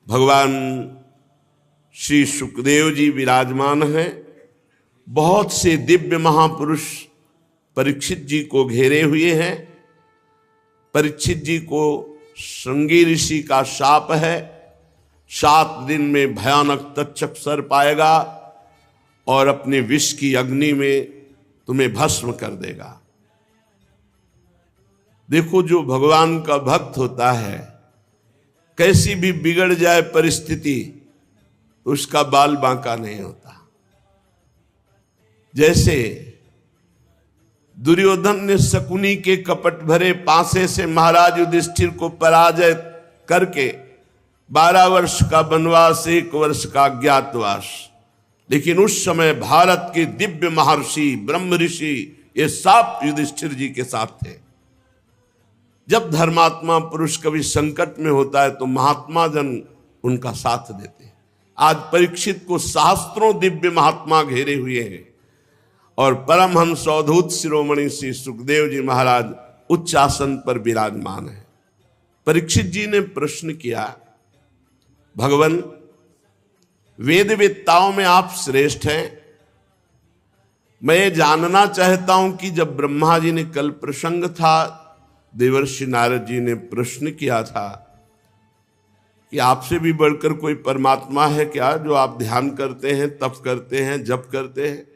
भगवान श्री सुखदेव जी विराजमान हैं। बहुत से दिव्य महापुरुष परीक्षित जी को घेरे हुए हैं। परीक्षित जी को श्रृंगी ऋषि का शाप है, 7 दिन में भयानक तक्षक सर्प आएगा और अपने विष की अग्नि में तुम्हें भस्म कर देगा। देखो, जो भगवान का भक्त होता है, कैसी भी बिगड़ जाए परिस्थिति तो उसका बाल बांका नहीं होता। जैसे दुर्योधन ने शकुनी के कपट भरे पासे से महाराज युधिष्ठिर को पराजय करके 12 वर्ष का वनवास, 1 वर्ष का अज्ञातवास, लेकिन उस समय भारत के दिव्य महर्षि ब्रह्म ऋषि ये सब युधिष्ठिर जी के साथ थे। जब धर्मात्मा पुरुष कभी संकट में होता है तो महात्मा जन उनका साथ देते हैं। आज परीक्षित को सहस्त्रों दिव्य महात्मा घेरे हुए हैं और परमहंस अवधूत शिरोमणि श्री सुखदेव जी महाराज उच्च आसन पर विराजमान है। परीक्षित जी ने प्रश्न किया, भगवान, वेद वेत्ताओं में आप श्रेष्ठ हैं। मैं ये जानना चाहता हूं कि जब ब्रह्मा जी ने कल प्रसंग था, देवर्षि नारद जी ने प्रश्न किया था कि आपसे भी बढ़कर कोई परमात्मा है क्या, जो आप ध्यान करते हैं, तप करते हैं, जप करते हैं,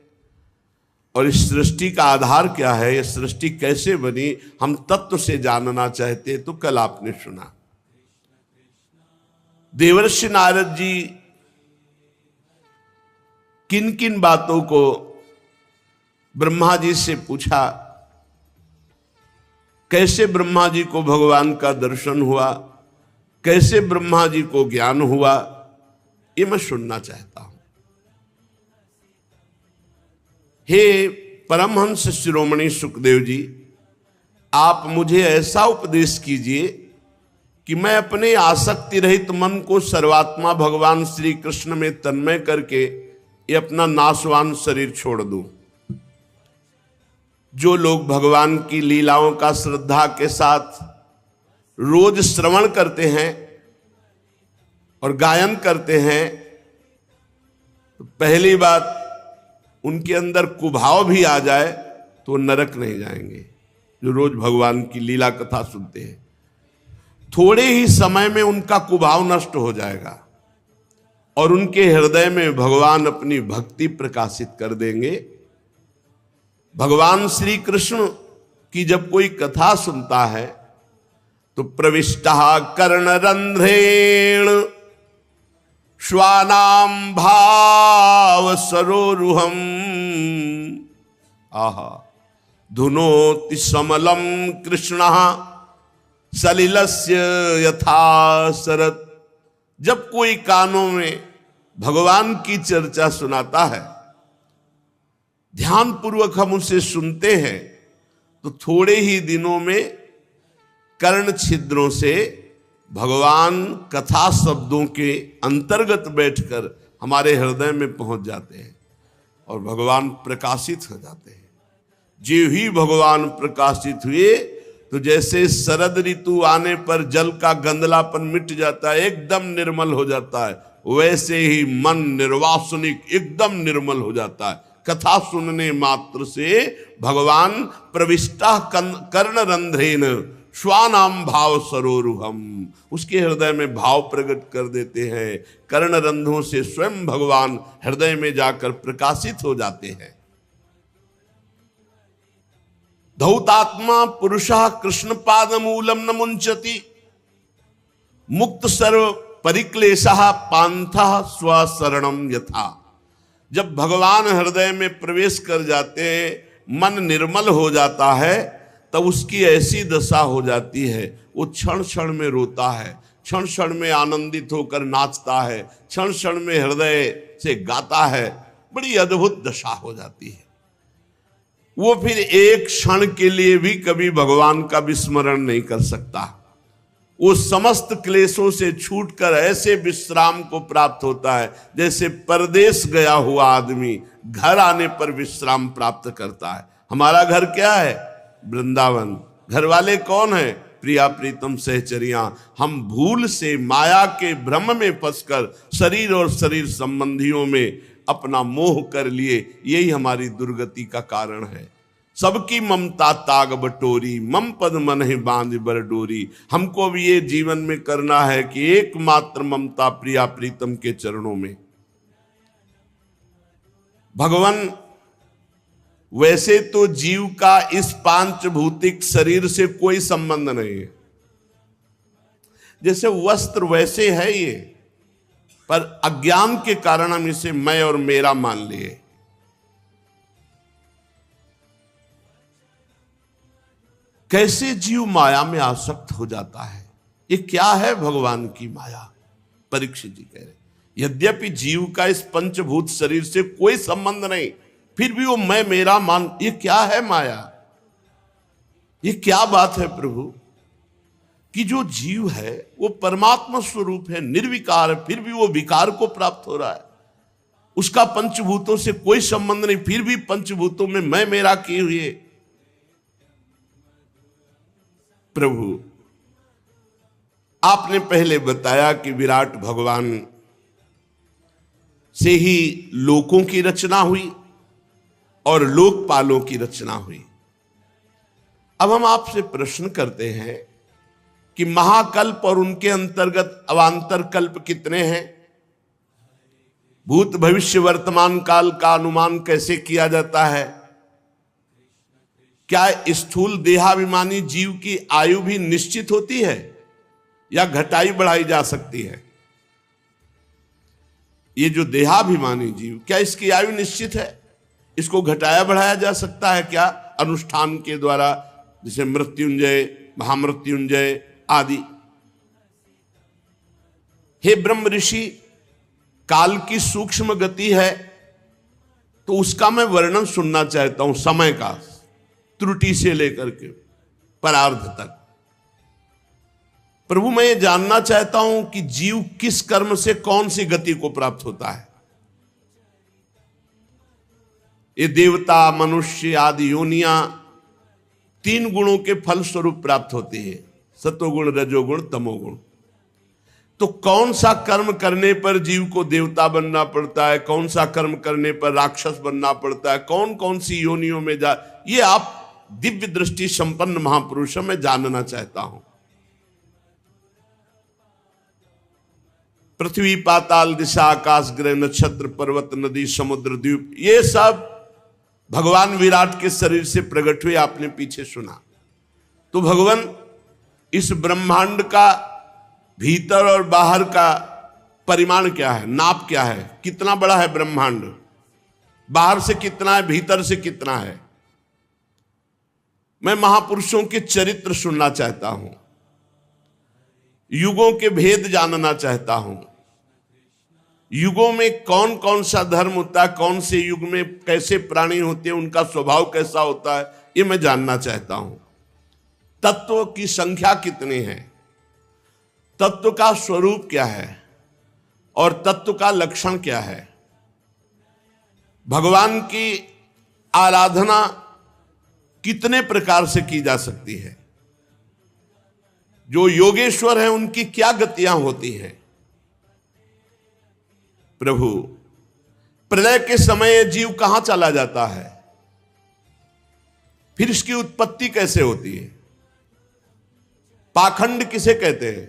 और इस सृष्टि का आधार क्या है, ये सृष्टि कैसे बनी, हम तत्व से जानना चाहते हैं। तो कल आपने सुना देवर्षि नारद जी किन किन बातों को ब्रह्मा जी से पूछा, कैसे ब्रह्मा जी को भगवान का दर्शन हुआ, कैसे ब्रह्मा जी को ज्ञान हुआ, ये मैं सुनना चाहता हूं। हे परमहंस शिरोमणि सुखदेव जी, आप मुझे ऐसा उपदेश कीजिए कि मैं अपने आसक्ति रहित मन को सर्वात्मा भगवान श्री कृष्ण में तन्मय करके ये अपना नाशवान शरीर छोड़ दूं। जो लोग भगवान की लीलाओं का श्रद्धा के साथ रोज श्रवण करते हैं और गायन करते हैं, तो पहली बात, उनके अंदर कुभाव भी आ जाए तो नरक नहीं जाएंगे। जो रोज भगवान की लीला कथा सुनते हैं, थोड़े ही समय में उनका कुभाव नष्ट हो जाएगा और उनके हृदय में भगवान अपनी भक्ति प्रकाशित कर देंगे। भगवान श्री कृष्ण की जब कोई कथा सुनता है तो प्रविष्टा कर्णरंध्रेण श्वानाम भाव सरोरुहम आहा धुनोति समलम कृष्णः सलिलस्य यथा शरत। जब कोई कानों में भगवान की चर्चा सुनाता है, ध्यान पूर्वक हम उसे सुनते हैं, तो थोड़े ही दिनों में कर्ण छिद्रों से भगवान कथा शब्दों के अंतर्गत बैठकर हमारे हृदय में पहुंच जाते हैं और भगवान प्रकाशित हो जाते हैं। जो ही भगवान प्रकाशित हुए तो जैसे शरद ऋतु आने पर जल का गंदलापन मिट जाता है, एकदम निर्मल हो जाता है, वैसे ही मन निर्वासनिक एकदम निर्मल हो जाता है। कथा सुनने मात्र से भगवान प्रविष्टा कर्णरंध्रेन श्वानाम भाव सरोरुहम, उसके हृदय में भाव प्रकट कर देते हैं। कर्णरंध्रों से स्वयं भगवान हृदय में जाकर प्रकाशित हो जाते हैं। धौतात्मा पुरुषः कृष्ण पाद मूलम न मुंचति, मुक्त सर्व परिक्लेशः पांथः स्वशरणम यथा। जब भगवान हृदय में प्रवेश कर जाते हैं, मन निर्मल हो जाता है, तब उसकी ऐसी दशा हो जाती है, वो क्षण क्षण में रोता है, क्षण क्षण में आनंदित होकर नाचता है, क्षण क्षण में हृदय से गाता है। बड़ी अद्भुत दशा हो जाती है। वो फिर एक क्षण के लिए भी कभी भगवान का विस्मरण नहीं कर सकता। वो समस्त क्लेशों से छूटकर ऐसे विश्राम को प्राप्त होता है जैसे परदेश गया हुआ आदमी घर आने पर विश्राम प्राप्त करता है। हमारा घर क्या है? वृंदावन। घर वाले कौन है? प्रिया प्रीतम सहचरियां, हम भूल से माया के भ्रम में फंसकर शरीर और शरीर संबंधियों में अपना मोह कर लिए। यही हमारी दुर्गति का कारण है। सबकी ममता ताग बटोरी, मम पद मन ही बांध बर डोरी। हमको भी ये जीवन में करना है कि एकमात्र ममता प्रिया प्रीतम के चरणों में। भगवान, वैसे तो जीव का इस पांच भौतिक शरीर से कोई संबंध नहीं है। जैसे वस्त्र वैसे है ये, पर अज्ञान के कारण हम इसे मैं और मेरा मान लिए। कैसे जीव माया में आसक्त हो जाता है, ये क्या है भगवान की माया? परीक्षित जी कह रहे, यद्यपि जीव का इस पंचभूत शरीर से कोई संबंध नहीं, फिर भी वो मैं मेरा मान, ये क्या है माया? ये क्या बात है प्रभु कि जो जीव है वो परमात्मा स्वरूप है, निर्विकार है, फिर भी वो विकार को प्राप्त हो रहा है। उसका पंचभूतों से कोई संबंध नहीं, फिर भी पंचभूतों में मैं मेरा किए हुए। प्रभु, आपने पहले बताया कि विराट भगवान से ही लोकों की रचना हुई और लोकपालों की रचना हुई। अब हम आपसे प्रश्न करते हैं कि महाकल्प और उनके अंतर्गत अवांतर कल्प कितने हैं? भूत भविष्य वर्तमान काल का अनुमान कैसे किया जाता है? क्या स्थूल देहाभिमानी जीव की आयु भी निश्चित होती है या घटाई बढ़ाई जा सकती है? ये जो देहाभिमानी जीव, क्या इसकी आयु निश्चित है? इसको घटाया बढ़ाया जा सकता है क्या अनुष्ठान के द्वारा, जैसे मृत्युंजय, महामृत्युंजय आदि? हे ब्रह्म ऋषि, काल की सूक्ष्म गति है तो उसका मैं वर्णन सुनना चाहता हूं, समय का, त्रुटि से लेकर के परार्ध तक। प्रभु, मैं ये जानना चाहता हूं कि जीव किस कर्म से कौन सी गति को प्राप्त होता है। ये देवता, मनुष्य आदि योनियां तीन गुणों के फल स्वरूप प्राप्त होती है, सतोगुण, रजोगुण, तमोगुण। तो कौन सा कर्म करने पर जीव को देवता बनना पड़ता है, कौन सा कर्म करने पर राक्षस बनना पड़ता है, कौन कौन सी योनियों में जा, ये आप दिव्य दृष्टि संपन्न महापुरुषों में जानना चाहता हूं। पृथ्वी, पाताल, दिशा, आकाश, ग्रह, नक्षत्र, पर्वत, नदी, समुद्र, द्वीप, ये सब भगवान विराट के शरीर से प्रकट हुए, आपने पीछे सुना। तो भगवान, इस ब्रह्मांड का भीतर और बाहर का परिमाण क्या है, नाप क्या है? कितना बड़ा है ब्रह्मांड? बाहर से कितना है, भीतर से कितना है? मैं महापुरुषों के चरित्र सुनना चाहता हूं, युगों के भेद जानना चाहता हूं। युगों में कौन कौन सा धर्म होता है, कौन से युग में कैसे प्राणी होते हैं, उनका स्वभाव कैसा होता है, ये मैं जानना चाहता हूं। तत्व की संख्या कितनी है, तत्व का स्वरूप क्या है और तत्व का लक्षण क्या है? भगवान की आराधना कितने प्रकार से की जा सकती है? जो योगेश्वर है उनकी क्या गतियां होती हैं? प्रभु, प्रलय के समय जीव कहां चला जाता है, फिर इसकी उत्पत्ति कैसे होती है? पाखंड किसे कहते हैं?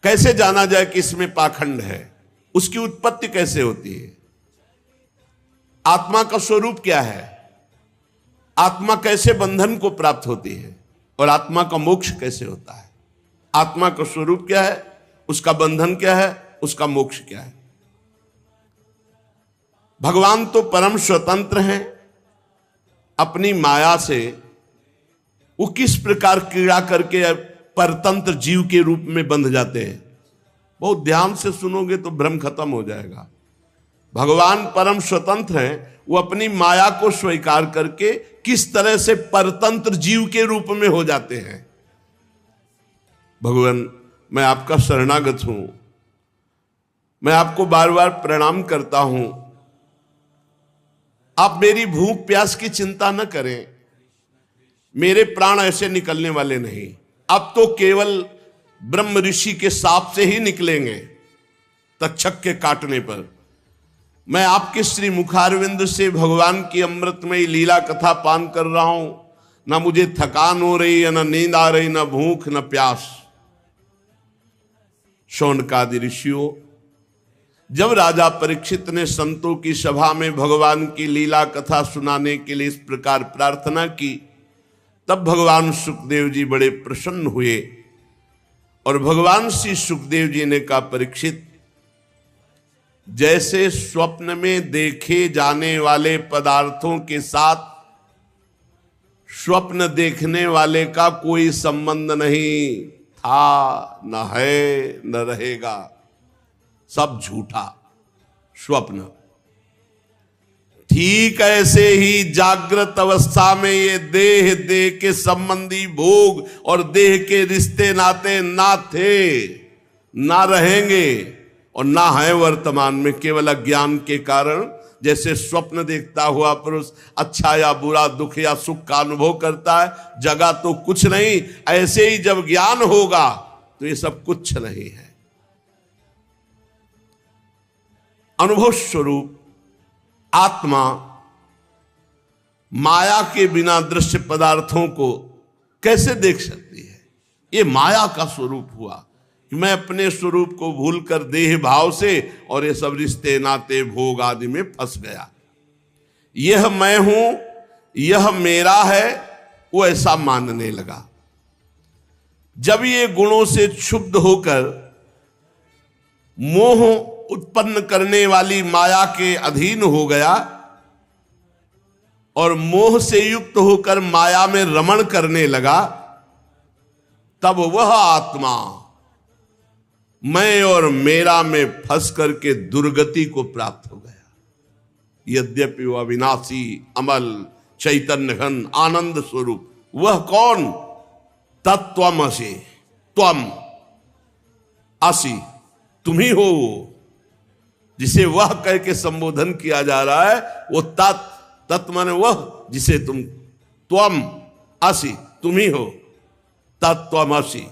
कैसे जाना जाए कि इसमें पाखंड है? उसकी उत्पत्ति कैसे होती है? आत्मा का स्वरूप क्या है? आत्मा कैसे बंधन को प्राप्त होती है और आत्मा का मोक्ष कैसे होता है? आत्मा का स्वरूप क्या है, उसका बंधन क्या है, उसका मोक्ष क्या है? भगवान तो परम स्वतंत्र हैं, अपनी माया से वो किस प्रकार क्रीड़ा करके परतंत्र जीव के रूप में बंध जाते हैं। बहुत ध्यान से सुनोगे तो भ्रम खत्म हो जाएगा। भगवान परम स्वतंत्र हैं, वो अपनी माया को स्वीकार करके किस तरह से परतंत्र जीव के रूप में हो जाते हैं। भगवान, मैं आपका शरणागत हूं, मैं आपको बार बार प्रणाम करता हूं। आप मेरी भूख प्यास की चिंता न करें, मेरे प्राण ऐसे निकलने वाले नहीं। अब तो केवल ब्रह्म ऋषि के साप से ही निकलेंगे तक्षक के काटने पर। मैं आपके श्री मुखारविंद से भगवान की अमृतमयी लीला कथा पान कर रहा हूं, ना मुझे थकान हो रही है, ना नींद आ रही, ना भूख, ना प्यास। शौनकादि ऋषियों, जब राजा परीक्षित ने संतों की सभा में भगवान की लीला कथा सुनाने के लिए इस प्रकार प्रार्थना की, तब भगवान सुखदेव जी बड़े प्रसन्न हुए और भगवान श्री सुखदेव जी ने कहा, परीक्षित, जैसे स्वप्न में देखे जाने वाले पदार्थों के साथ स्वप्न देखने वाले का कोई संबंध नहीं था, न है, न रहेगा, सब झूठा स्वप्न। ठीक ऐसे ही जागृत अवस्था में ये देह के संबंधी भोग और देह के रिश्ते नाते ना थे, ना रहेंगे और ना है वर्तमान में। केवल अज्ञान के कारण जैसे स्वप्न देखता हुआ पुरुष अच्छा या बुरा, दुख या सुख का अनुभव करता है, जगह तो कुछ नहीं, ऐसे ही जब ज्ञान होगा तो ये सब कुछ नहीं है। अनुभव स्वरूप आत्मा माया के बिना दृश्य पदार्थों को कैसे देख सकती है? ये माया का स्वरूप हुआ कि मैं अपने स्वरूप को भूलकर देह भाव से और ये सब रिश्ते नाते भोग आदि में फंस गया। यह मैं हूं, यह मेरा है, वो ऐसा मानने लगा। जब ये गुणों से क्षुब्ध होकर मोह उत्पन्न करने वाली माया के अधीन हो गया और मोह से युक्त होकर माया में रमण करने लगा, तब वह आत्मा मैं और मेरा में फंस करके दुर्गति को प्राप्त हो गया। यद्यपि वह अविनाशी, अमल, चैतन्य घन, आनंद स्वरूप, वह कौन? तत्त्वमसि, त्वम असि, तुम ही हो। जिसे वह कह के संबोधन किया जा रहा है वो तत् माने वह जिसे तुम, त्वम असि, तुम ही हो, तत्त्वमसि।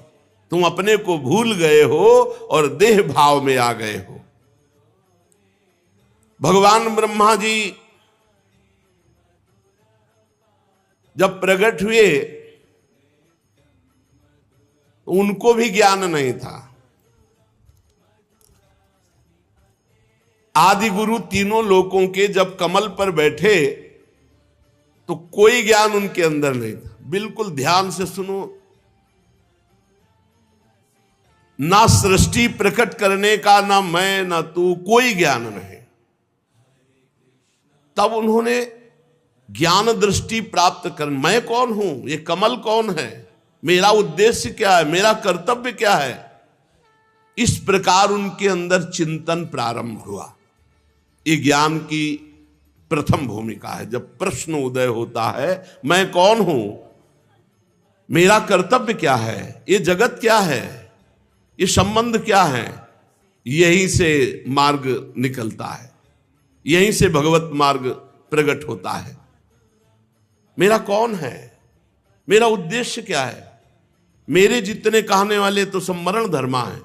तुम अपने को भूल गए हो और देह भाव में आ गए हो। भगवान ब्रह्मा जी जब प्रकट हुए उनको भी ज्ञान नहीं था। आदि गुरु तीनों लोकों के जब कमल पर बैठे तो कोई ज्ञान उनके अंदर नहीं था। बिल्कुल ध्यान से सुनो, ना सृष्टि प्रकट करने का, ना मैं, ना तू, कोई ज्ञान नहीं। तब उन्होंने ज्ञान दृष्टि प्राप्त कर, मैं कौन हूं, ये कमल कौन है, मेरा उद्देश्य क्या है, मेरा कर्तव्य क्या है, इस प्रकार उनके अंदर चिंतन प्रारंभ हुआ। ये ज्ञान की प्रथम भूमिका है। जब प्रश्न उदय होता है, मैं कौन हूं, मेरा कर्तव्य क्या है, ये जगत क्या है, ये संबंध क्या है, यहीं से मार्ग निकलता है, यहीं से भगवत मार्ग प्रकट होता है। मेरा कौन है, मेरा उद्देश्य क्या है, मेरे जितने कहने वाले तो सब मरण धर्मा है,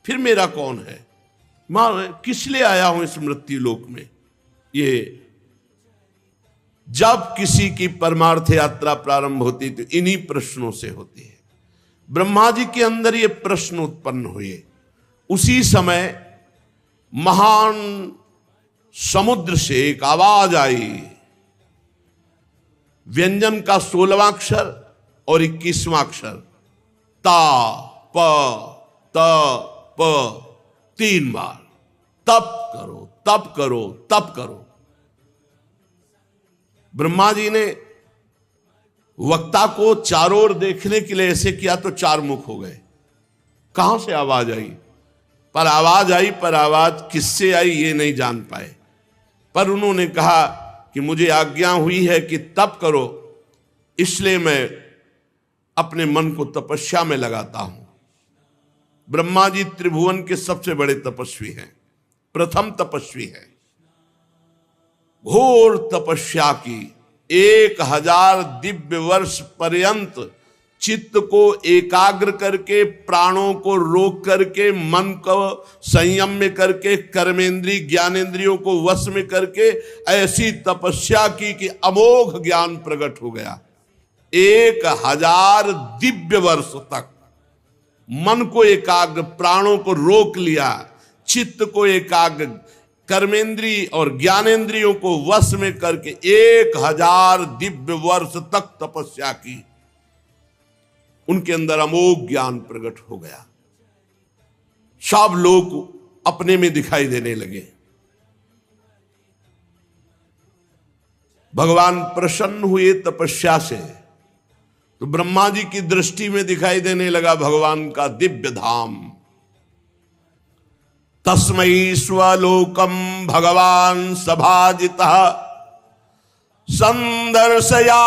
फिर मेरा कौन है, मैं किस लिए आया हूं इस मृत्यु लोक में। ये जब किसी की परमार्थ यात्रा प्रारंभ होती तो इन्हीं प्रश्नों से होती है। ब्रह्मा जी के अंदर ये प्रश्न उत्पन्न हुए। उसी समय महान समुद्र से एक आवाज आई। व्यंजन का 16वां अक्षर और 21वां अक्षर, ता प त प, 3 बार, तप करो, तप करो, तप करो। ब्रह्मा जी ने वक्ता को चारों ओर देखने के लिए ऐसे किया तो 4 मुख हो गए। कहां से आवाज आई? पर आवाज किससे आई ये नहीं जान पाए। पर उन्होंने कहा कि मुझे आज्ञा हुई है कि तप करो, इसलिए मैं अपने मन को तपस्या में लगाता हूं। ब्रह्मा जी त्रिभुवन के सबसे बड़े तपस्वी हैं, प्रथम तपस्वी हैं। घोर तपस्या की 1000 दिव्य वर्ष पर्यंत चित्त को एकाग्र करके, प्राणों को रोक करके, मन को संयम में करके, कर्मेंद्रिय ज्ञानेंद्रियों को वश में करके ऐसी तपस्या की कि अमोघ ज्ञान प्रकट हो गया। 1000 दिव्य वर्ष तक मन को एकाग्र, प्राणों को रोक लिया, चित्त को एकाग्र, कर्मेंद्रिय और ज्ञानेंद्रियों को वश में करके 1000 दिव्य वर्ष तक तपस्या की। उनके अंदर अमोघ ज्ञान प्रकट हो गया। सब लोग अपने में दिखाई देने लगे। भगवान प्रसन्न हुए तपस्या से, तो ब्रह्मा जी की दृष्टि में दिखाई देने लगा भगवान का दिव्य धाम। तस्मै स्वलोकम भगवान सभाजितः संदर्शयामास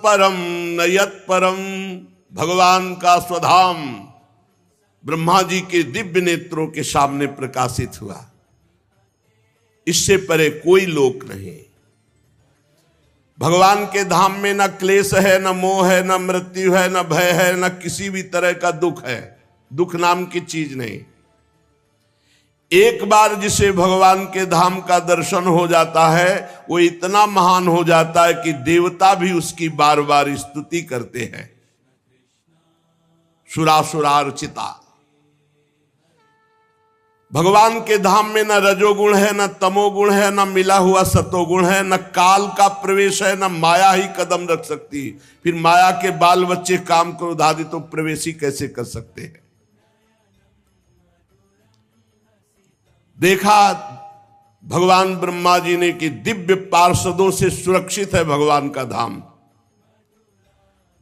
परम न यत् परम। भगवान का स्वधाम ब्रह्मा जी के दिव्य नेत्रों के सामने प्रकाशित हुआ। इससे परे कोई लोक नहीं। भगवान के धाम में न क्लेश है, न मोह है, न मृत्यु है, न भय है, न किसी भी तरह का दुख है। दुख नाम की चीज नहीं। एक बार जिसे भगवान के धाम का दर्शन हो जाता है वो इतना महान हो जाता है कि देवता भी उसकी बार बार स्तुति करते हैं। सुरासुरार्चिता। भगवान के धाम में न रजोगुण है, न तमोगुण है, न मिला हुआ सतोगुण है, न काल का प्रवेश है, न माया ही कदम रख सकती। फिर माया के बाल बच्चे काम क्रोध आदि तो प्रवेश ही कैसे कर सकते हैं। देखा भगवान ब्रह्मा जी ने कि दिव्य पार्षदों से सुरक्षित है भगवान का धाम।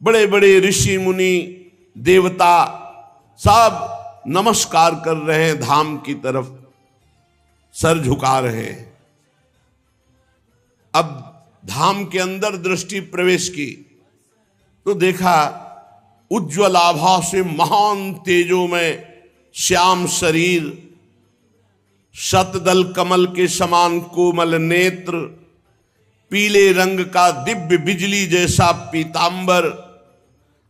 बड़े बड़े ऋषि मुनि देवता सब नमस्कार कर रहे हैं, धाम की तरफ सर झुका रहे हैं। अब धाम के अंदर दृष्टि प्रवेश की तो देखा उज्ज्वल आभा से महान तेजों में श्याम शरीर, शतदल कमल के समान कोमल नेत्र, पीले रंग का दिव्य बिजली जैसा पीतांबर,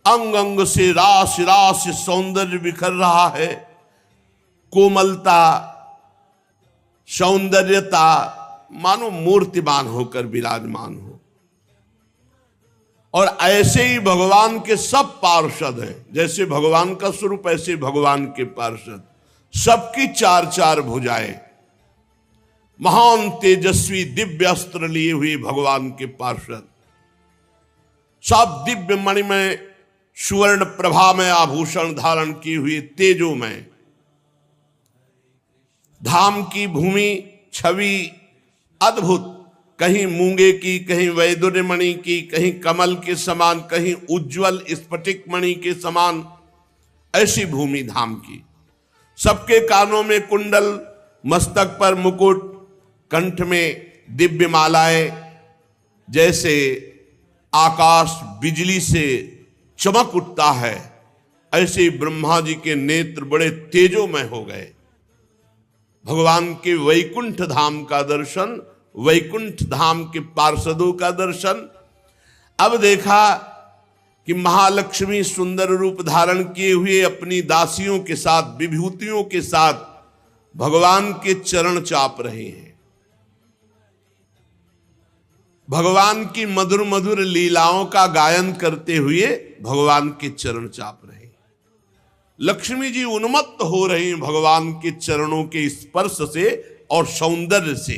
अंग अंग से रास रास सौंदर्य बिखर रहा है। कोमलता, सौंदर्यता, मानो मूर्तिमान होकर विराजमान हो। और ऐसे ही भगवान के सब पार्षद हैं। जैसे भगवान का स्वरूप ऐसे भगवान के पार्षद, सबकी 4-4 भुजाएं, महान तेजस्वी दिव्य अस्त्र लिए हुए भगवान के पार्षद, सब दिव्य मणिमय सुवर्ण प्रभा में आभूषण धारण किए हुए तेजो में। धाम की भूमि छवि अद्भुत, कहीं मूंगे की, कहीं वैदुर्य मणि की, कहीं कमल के समान, कहीं उज्जवल स्फटिक मणि के समान, ऐसी भूमि धाम की। सबके कानों में कुंडल, मस्तक पर मुकुट, कंठ में दिव्य मालाएं, जैसे आकाश बिजली से चमक उठता है, ऐसे ही ब्रह्मा जी के नेत्र बड़े तेजोमय हो गए। भगवान के वैकुंठ धाम का दर्शन, वैकुंठ धाम के पार्षदों का दर्शन। अब देखा कि महालक्ष्मी सुंदर रूप धारण किए हुए अपनी दासियों के साथ, विभूतियों के साथ भगवान के चरण चाप रहे हैं। भगवान की मधुर मधुर लीलाओं का गायन करते हुए भगवान के चरण चाप रहे हैं। लक्ष्मी जी उन्मत्त हो रही हैं भगवान के चरणों के स्पर्श से और सौंदर्य से।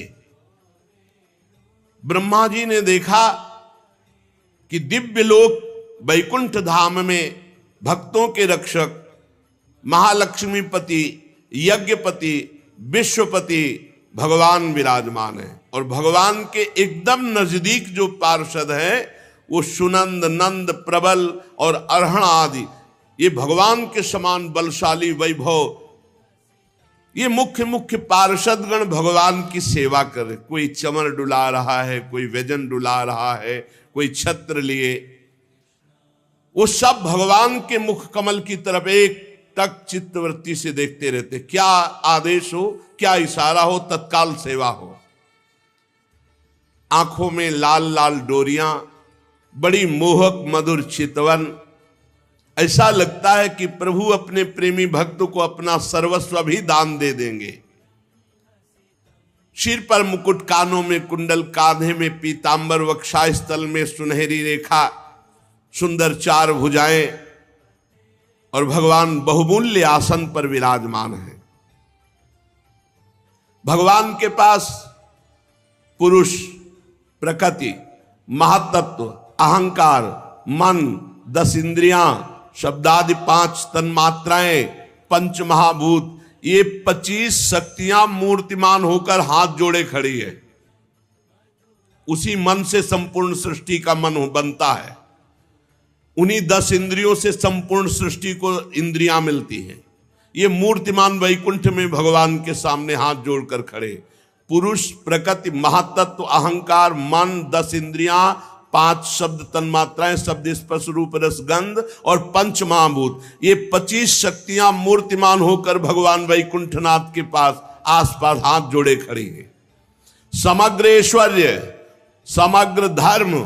ब्रह्मा जी ने देखा कि दिव्य लोक वैकुंठ धाम में भक्तों के रक्षक महालक्ष्मीपति, यज्ञपति, विश्वपति भगवान विराजमान है। और भगवान के एकदम नजदीक जो पार्षद हैं वो सुनंद, नंद, प्रबल और अर्हण आदि, ये भगवान के समान बलशाली वैभव, ये मुख्य मुख्य पार्षदगण भगवान की सेवा कर रहे। कोई चमर डुला रहा है, कोई व्यजन डुला रहा है, कोई छत्र लिए, वो सब भगवान के मुख कमल की तरफ एक तक चित्तवृत्ति से देखते रहते। क्या आदेश हो, क्या इशारा हो, तत्काल सेवा हो। आंखों में लाल लाल डोरियां, बड़ी मोहक मधुर चितवन, ऐसा लगता है कि प्रभु अपने प्रेमी भक्त को अपना सर्वस्व भी दान दे देंगे। सिर पर मुकुट, कानों में कुंडल, कांधे में पीतांबर, वक्षस्थल में सुनहरी रेखा, सुंदर 4 भुजाएं, और भगवान बहुमूल्य आसन पर विराजमान है। भगवान के पास पुरुष, प्रकृति, महातत्व, अहंकार, मन, 10 इंद्रियां, शब्दादि 5 तन्मात्राएं, पंच महाभूत, ये 25 शक्तियां मूर्तिमान होकर हाथ जोड़े खड़ी है। उसी मन से संपूर्ण सृष्टि का मन बनता है। उन्हीं 10 इंद्रियों से संपूर्ण सृष्टि को इंद्रियां मिलती हैं। ये मूर्तिमान वैकुंठ में भगवान के सामने हाथ जोड़कर खड़े। पुरुष, प्रकृति, महातत्व, अहंकार, मन, 10 इंद्रियां, 5 शब्द तन्मात्राएं, शब्द स्पर्श रूप रस गंध, और पंच महाभूत, ये 25 शक्तियां मूर्तिमान होकर भगवान वैकुंठनाथ के पास आसपास हाथ जोड़े खड़ी हैं। समग्र ऐश्वर्य, समग्र धर्म,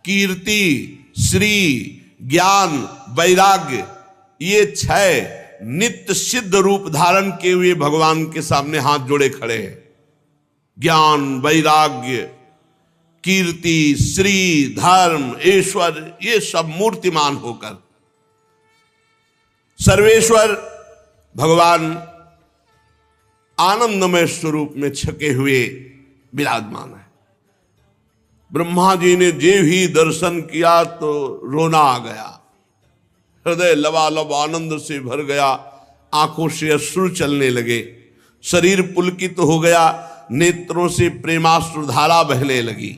कीर्ति, श्री, ज्ञान, वैराग्य, ये 6 नित्य सिद्ध रूप धारण किए हुए भगवान के सामने हाथ जोड़े खड़े हैं। ज्ञान, वैराग्य, कीर्ति, श्री, धर्म, ऐश्वर्य, ये सब मूर्तिमान होकर सर्वेश्वर भगवान आनंदमय स्वरूप में छके हुए विराजमान है। ब्रह्मा जी ने जे ही दर्शन किया तो रोना आ गया, हृदय लबालब आनंद से भर गया, आंखों से अश्रु चलने लगे, शरीर पुलकित हो गया, नेत्रों से प्रेमाश्रुधारा बहने लगी।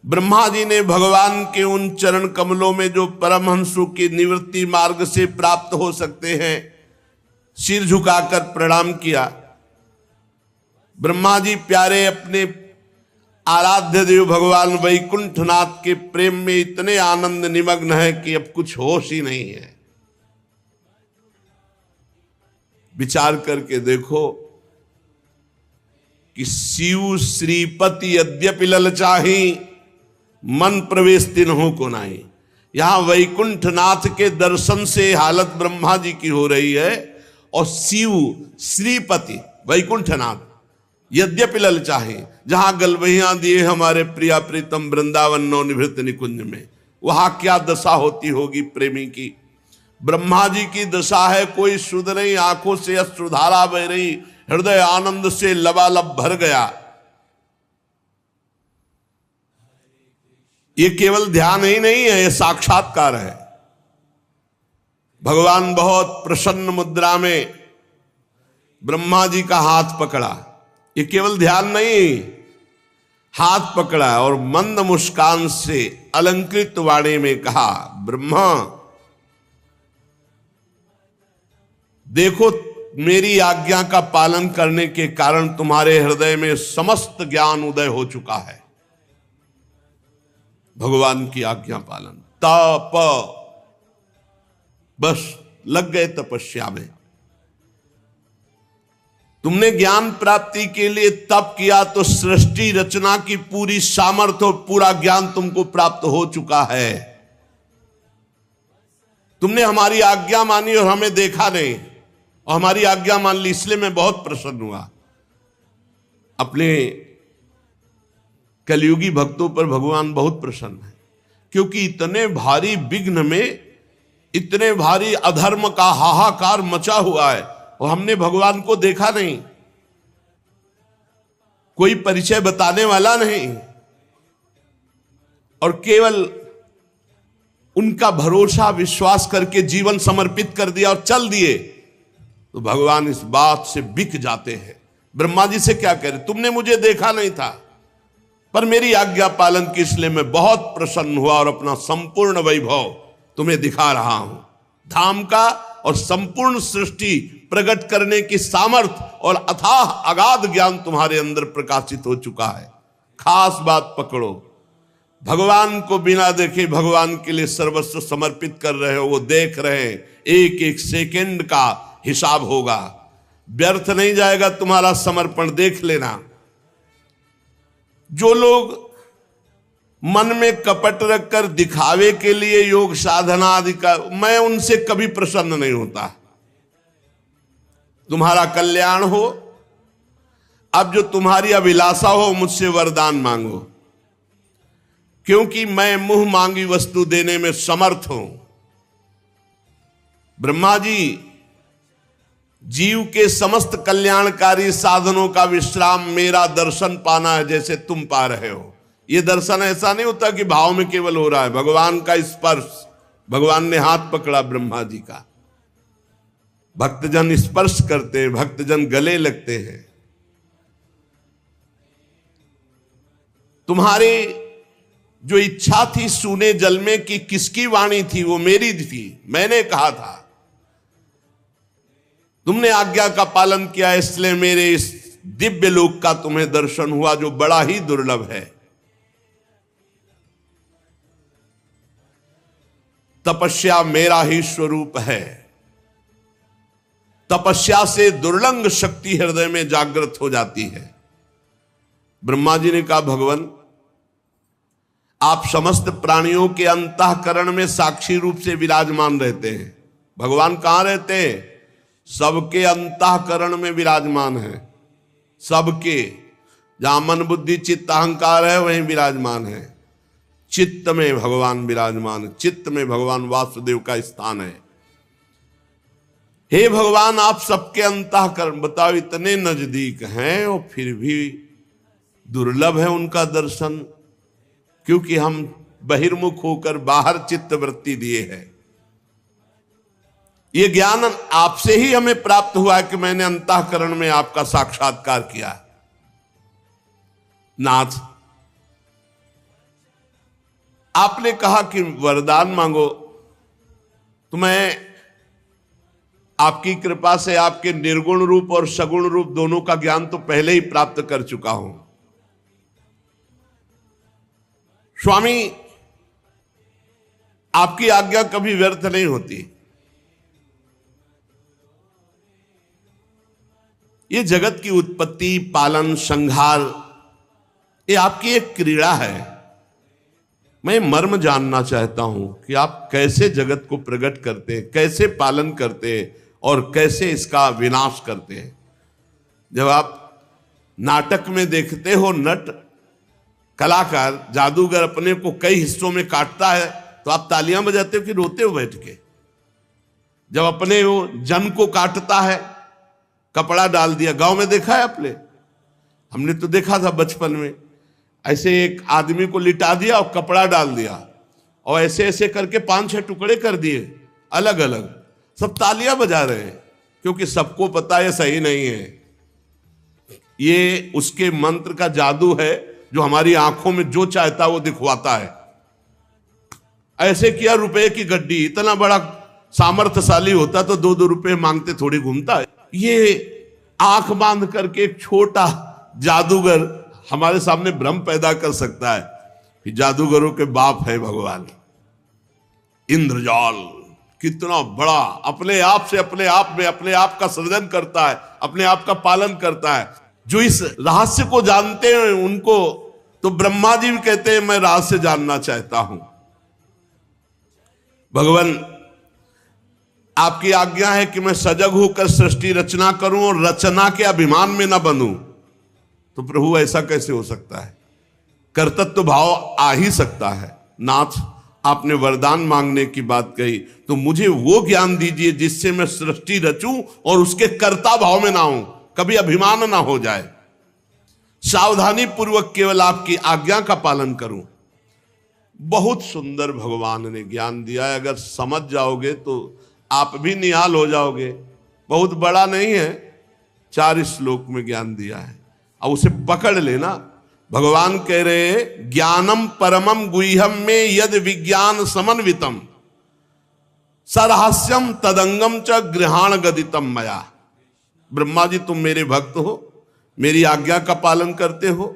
ब्रह्मा जी ने भगवान के उन चरण कमलों में जो परमहंसों के निवृत्ति मार्ग से प्राप्त हो सकते हैं, सिर झुकाकर प्रणाम किया। ब्रह्मा जी प्यारे अपने आराध्य देव भगवान वैकुंठनाथ के प्रेम में इतने आनंद निमग्न है कि अब कुछ होश ही नहीं है। विचार करके देखो कि शिव श्रीपति यद्यपि ललचाही, मन प्रवेश तिन्हों को नाही। यहां वैकुंठनाथ के दर्शन से हालत ब्रह्मा जी की हो रही है, और शिव श्रीपति वैकुंठनाथ यद्यपि ललचाहे, जहां गलबहियां दिए हमारे प्रिया प्रीतम वृंदावन नवनिभृत निकुंज में, वहां क्या दशा होती होगी प्रेमी की। ब्रह्मा जी की दशा है कोई सुध नहीं, आंखों से अश्रुधारा बह रही, हृदय आनंद से लबालब भर गया। ये केवल ध्यान ही नहीं है, ये साक्षात्कार है। भगवान बहुत प्रसन्न मुद्रा में ब्रह्मा जी का हाथ पकड़ा। ये केवल ध्यान नहीं, हाथ पकड़ा और मंद मुस्कान से अलंकृत वाणी में कहा, ब्रह्मा देखो, मेरी आज्ञा का पालन करने के कारण तुम्हारे हृदय में समस्त ज्ञान उदय हो चुका है। भगवान की आज्ञा पालन, तप, बस लग गए तपस्या में। तुमने ज्ञान प्राप्ति के लिए तप किया तो सृष्टि रचना की पूरी सामर्थ्य और पूरा ज्ञान तुमको प्राप्त हो चुका है। तुमने हमारी आज्ञा मानी और हमें देखा नहीं, और हमारी आज्ञा मान ली, इसलिए मैं बहुत प्रसन्न हुआ। अपने कलियुगी भक्तों पर भगवान बहुत प्रसन्न है, क्योंकि इतने भारी विघ्न में, इतने भारी अधर्म का हाहाकार मचा हुआ है और हमने भगवान को देखा नहीं, कोई परिचय बताने वाला नहीं, और केवल उनका भरोसा विश्वास करके जीवन समर्पित कर दिया और चल दिए, तो भगवान इस बात से बिक जाते हैं। ब्रह्मा जी से क्या कह रहे, तुमने मुझे देखा नहीं था पर मेरी आज्ञा पालन की, इसलिए मैं बहुत प्रसन्न हुआ और अपना संपूर्ण वैभव तुम्हें दिखा रहा हूं। धाम का और संपूर्ण सृष्टि प्रकट करने की सामर्थ्य और अथाह अगाध ज्ञान तुम्हारे अंदर प्रकाशित हो चुका है। खास बात पकड़ो, भगवान को बिना देखे भगवान के लिए सर्वस्व समर्पित कर रहे हो, वो देख रहे हैं, एक एक सेकंड का हिसाब होगा, व्यर्थ नहीं जाएगा तुम्हारा समर्पण, देख लेना। जो लोग मन में कपट रखकर दिखावे के लिए योग साधना आदि का, मैं उनसे कभी प्रसन्न नहीं होता। तुम्हारा कल्याण हो, अब जो तुम्हारी अभिलाषा हो मुझसे वरदान मांगो, क्योंकि मैं मुंह मांगी वस्तु देने में समर्थ हूं। ब्रह्मा जी, जीव के समस्त कल्याणकारी साधनों का विश्राम मेरा दर्शन पाना है, जैसे तुम पा रहे हो। यह दर्शन ऐसा नहीं होता कि भाव में केवल हो रहा है, भगवान का स्पर्श। भगवान ने हाथ पकड़ा ब्रह्मा जी का, भक्तजन स्पर्श करते हैं, भक्तजन गले लगते हैं। तुम्हारी जो इच्छा थी सूने जल में कि किसकी वाणी थी, वो मेरी थी, मैंने कहा था। तुमने आज्ञा का पालन किया, इसलिए मेरे इस दिव्य लोक का तुम्हें दर्शन हुआ, जो बड़ा ही दुर्लभ है। तपस्या मेरा ही स्वरूप है। तपस्या से दुर्लंघ शक्ति हृदय में जागृत हो जाती है। ब्रह्मा जी ने कहा, भगवान आप समस्त प्राणियों के अंतःकरण में साक्षी रूप से विराजमान रहते हैं। भगवान कहां रहते हैं? सबके अंतःकरण में विराजमान है। सबके, जहां मन बुद्धि चित्त अहंकार है वहीं विराजमान है। चित्त में भगवान विराजमान है, चित्त में भगवान वासुदेव का स्थान है। हे भगवान, आप सबके अंतःकरण, बताओ इतने नजदीक हैं और फिर भी दुर्लभ है उनका दर्शन, क्योंकि हम बहिर्मुख होकर बाहर चित्त वृत्ति दिए हैं। यह ज्ञान आपसे ही हमें प्राप्त हुआ है कि मैंने अंतःकरण में आपका साक्षात्कार किया। नाथ, आपने कहा कि वरदान मांगो, तो मैं आपकी कृपा से आपके निर्गुण रूप और सगुण रूप दोनों का ज्ञान तो पहले ही प्राप्त कर चुका हूं। स्वामी, आपकी आज्ञा कभी व्यर्थ नहीं होती। ये जगत की उत्पत्ति, पालन, संहार, ये आपकी एक क्रीड़ा है। मैं मर्म जानना चाहता हूं कि आप कैसे जगत को प्रकट करते हैं, कैसे पालन करते हैं और कैसे इसका विनाश करते हैं। जब आप नाटक में देखते हो नट कलाकार, जादूगर अपने को कई हिस्सों में काटता है, तो आप तालियां बजाते हो कि रोते हो बैठ के? जब अपने वो जन को काटता है, कपड़ा डाल दिया, गांव में देखा है आपने? हमने तो देखा था बचपन में, ऐसे एक आदमी को लिटा दिया और कपड़ा डाल दिया और ऐसे ऐसे करके 5-6 टुकड़े कर दिए अलग अलग। सब तालियां बजा रहे हैं, क्योंकि सबको पता है सही नहीं है। ये उसके मंत्र का जादू है, जो हमारी आंखों में जो चाहता वो दिखवाता है। ऐसे किया, रुपए की गड्डी, इतना बड़ा सामर्थ्यशाली होता तो 2-2 रुपए मांगते थोड़ी घूमता है। ये आंख बांध करके एक छोटा जादूगर हमारे सामने भ्रम पैदा कर सकता है कि जादूगरों के बाप है भगवान। इंद्रजाल कितना बड़ा, अपने आप से अपने आप में अपने आप का सृजन करता है, अपने आप का पालन करता है। जो इस रहस्य को जानते हैं उनको तो ब्रह्मा जी भी कहते हैं, मैं रहस्य जानना चाहता हूं। भगवान, आपकी आज्ञा है कि मैं सजग होकर सृष्टि रचना करूं और रचना के अभिमान में न बनूं। तो प्रभु ऐसा कैसे हो सकता है? कर्तृत्व भाव आ ही सकता है। नाथ, आपने वरदान मांगने की बात कही, तो मुझे वो ज्ञान दीजिए जिससे मैं सृष्टि रचूं और उसके कर्ता भाव में ना हूं, कभी अभिमान ना हो जाए। सावधानी पूर्वक केवल आपकी आज्ञा का पालन करूं। बहुत सुंदर भगवान ने ज्ञान दिया है, अगर समझ जाओगे तो आप भी निहाल हो जाओगे। बहुत बड़ा नहीं है, 4 श्लोक में ज्ञान दिया है, अब उसे पकड़ लेना। भगवान कह रहे हैं, ज्ञानम परमम गुह्यम में यद विज्ञान समन्वितम सरहस्यम तदंगम च गृहाण गदितम मया। ब्रह्मा जी, तुम मेरे भक्त हो, मेरी आज्ञा का पालन करते हो,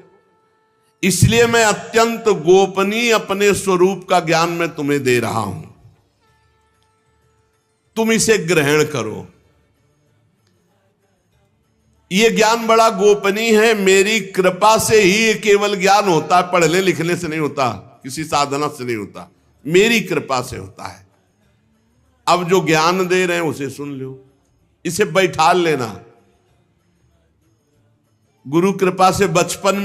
इसलिए मैं अत्यंत गोपनीय अपने स्वरूप का ज्ञान मैं तुम्हें दे रहा हूं, तुम इसे ग्रहण करो। यह ज्ञान बड़ा गोपनीय है, मेरी कृपा से ही ये केवल ज्ञान होता है, पढ़ने लिखने से नहीं होता। किसी साधना से नहीं होता, मेरी कृपा से होता है। अब जो ज्ञान दे रहे हैं उसे सुन लो, इसे बैठा लेना। गुरु कृपा से बचपन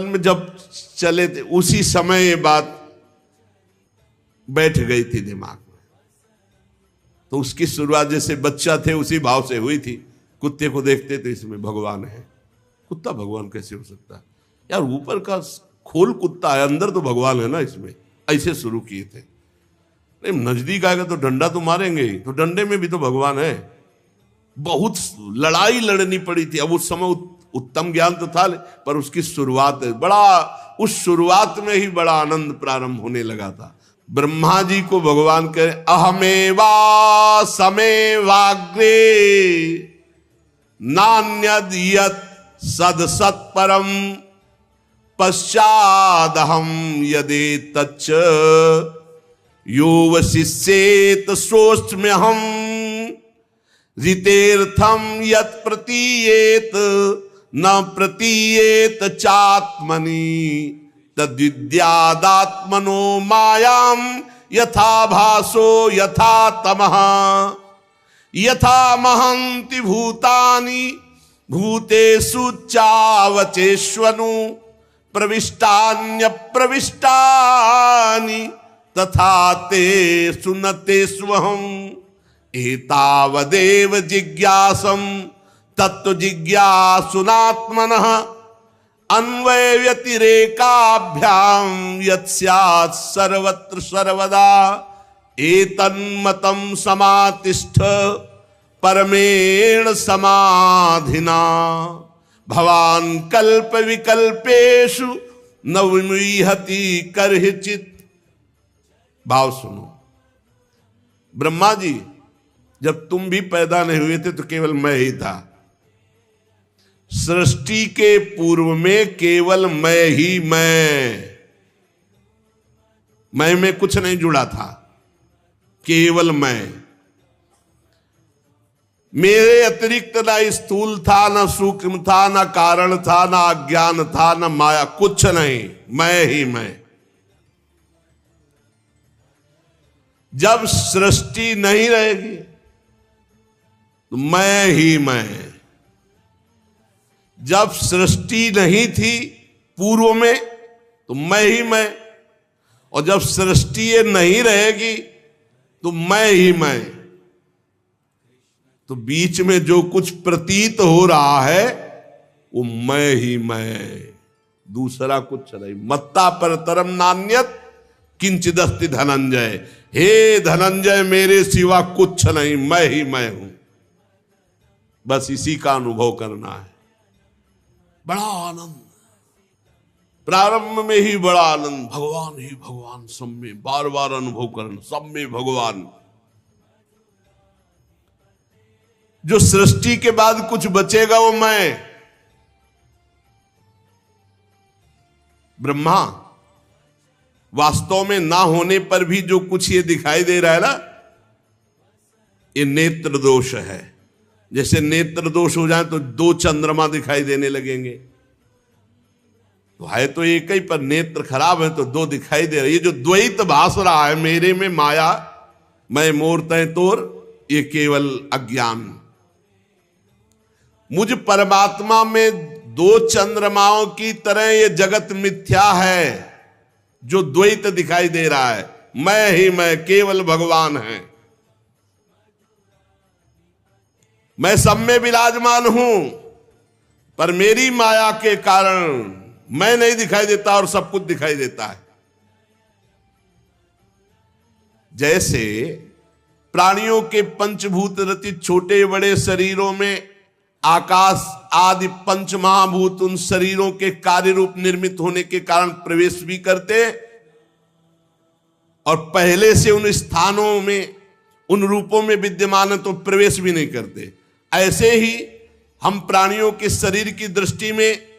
में जब चले थे उसी समय ये बात बैठ गई थी दिमाग में। तो उसकी शुरुआत जैसे बच्चा थे उसी भाव से हुई थी। कुत्ते को देखते तो इसमें भगवान है, कुत्ता भगवान कैसे हो सकता है यार, ऊपर का खोल कुत्ता है, अंदर तो भगवान है ना इसमें। ऐसे शुरू किए थे। नहीं, नजदीक आएगा तो डंडा तो मारेंगे ही, तो डंडे में भी तो भगवान है। बहुत लड़ाई लड़नी पड़ी थी। अब उस समय उत्तम ज्ञान तो था, पर उसकी शुरुआत उस शुरुआत में ही बड़ा आनंद प्रारंभ होने लगा था। ब्रह्मा जी को भगवान कहे अहमेवा समेवाग्रे नान्यद यत् सद सत्परम पश्चादहम यदि तच्च यो वशिष्येत सोष्म्यहम ऋतेर्थम यत् प्रतीयेत न प्रतीयेत चात्मनि तद्विद्यादात्मनो मायाम यथा भासो यथा तमः यथा महन्ति भूतानि भूतेषु चावचेष्वनु प्रविष्टान्य प्रविष्टानि तथा तेषु न तेष्वहम् एतावदेव जिज्ञासं तत्व जिज्ञासुनात्मनः अन्वय व्यतिरेकाभ्याम यत् स्यात् सर्वत्र सर्वदा एतन्मतं समातिष्ठ परमेण समाधिना भवान कल्प विकल्पेषु न विमुह्यति कर्हिचित्। भाव सुनो, ब्रह्मा जी जब तुम भी पैदा नहीं हुए थे तो केवल मैं ही था। सृष्टि के पूर्व में केवल मैं ही मैं में कुछ नहीं जुड़ा था, केवल मैं। मेरे अतिरिक्त ना स्थूल था, ना सूक्ष्म था, ना कारण था, ना अज्ञान था, ना माया, कुछ नहीं, मैं ही मैं। जब सृष्टि नहीं रहेगी तो मैं ही मैं। जब सृष्टि नहीं थी पूर्व में तो मैं ही मैं, और जब सृष्टि नहीं रहेगी तो मैं ही मैं। तो बीच में जो कुछ प्रतीत हो रहा है वो मैं ही मैं, दूसरा कुछ नहीं। मत्ता परतरम नान्यत किंचिदस्ति धनंजय। हे धनंजय, मेरे सिवा कुछ नहीं, मैं ही मैं हूं। बस इसी का अनुभव करना है। बड़ा आनंद, प्रारंभ में ही बड़ा आनंद, भगवान ही भगवान, सब में बार बार अनुभव करना, सब में भगवान। जो सृष्टि के बाद कुछ बचेगा वो मैं। ब्रह्मा वास्तव में ना होने पर भी जो कुछ ये दिखाई दे रहा है ना, ये नेत्र दोष है। जैसे नेत्र दोष हो जाए तो दो चंद्रमा दिखाई देने लगेंगे। तो है तो एक ही, पर नेत्र खराब है तो दो दिखाई दे रहे। ये जो द्वैत भास रहा है, मेरे में माया, मैं मोर तय तोर, ये केवल अज्ञान। मुझ परमात्मा में दो चंद्रमाओं की तरह ये जगत मिथ्या है। जो द्वैत दिखाई दे रहा है, मैं ही मैं, केवल भगवान है। मैं सब में विराजमान हूं, पर मेरी माया के कारण मैं नहीं दिखाई देता और सब कुछ दिखाई देता है। जैसे प्राणियों के पंचभूत रचित छोटे बड़े शरीरों में आकाश आदि पंच महाभूत उन शरीरों के कार्य रूप निर्मित होने के कारण प्रवेश भी करते, और पहले से उन स्थानों में उन रूपों में विद्यमान है तो प्रवेश भी नहीं करते। ऐसे ही हम प्राणियों के शरीर की दृष्टि में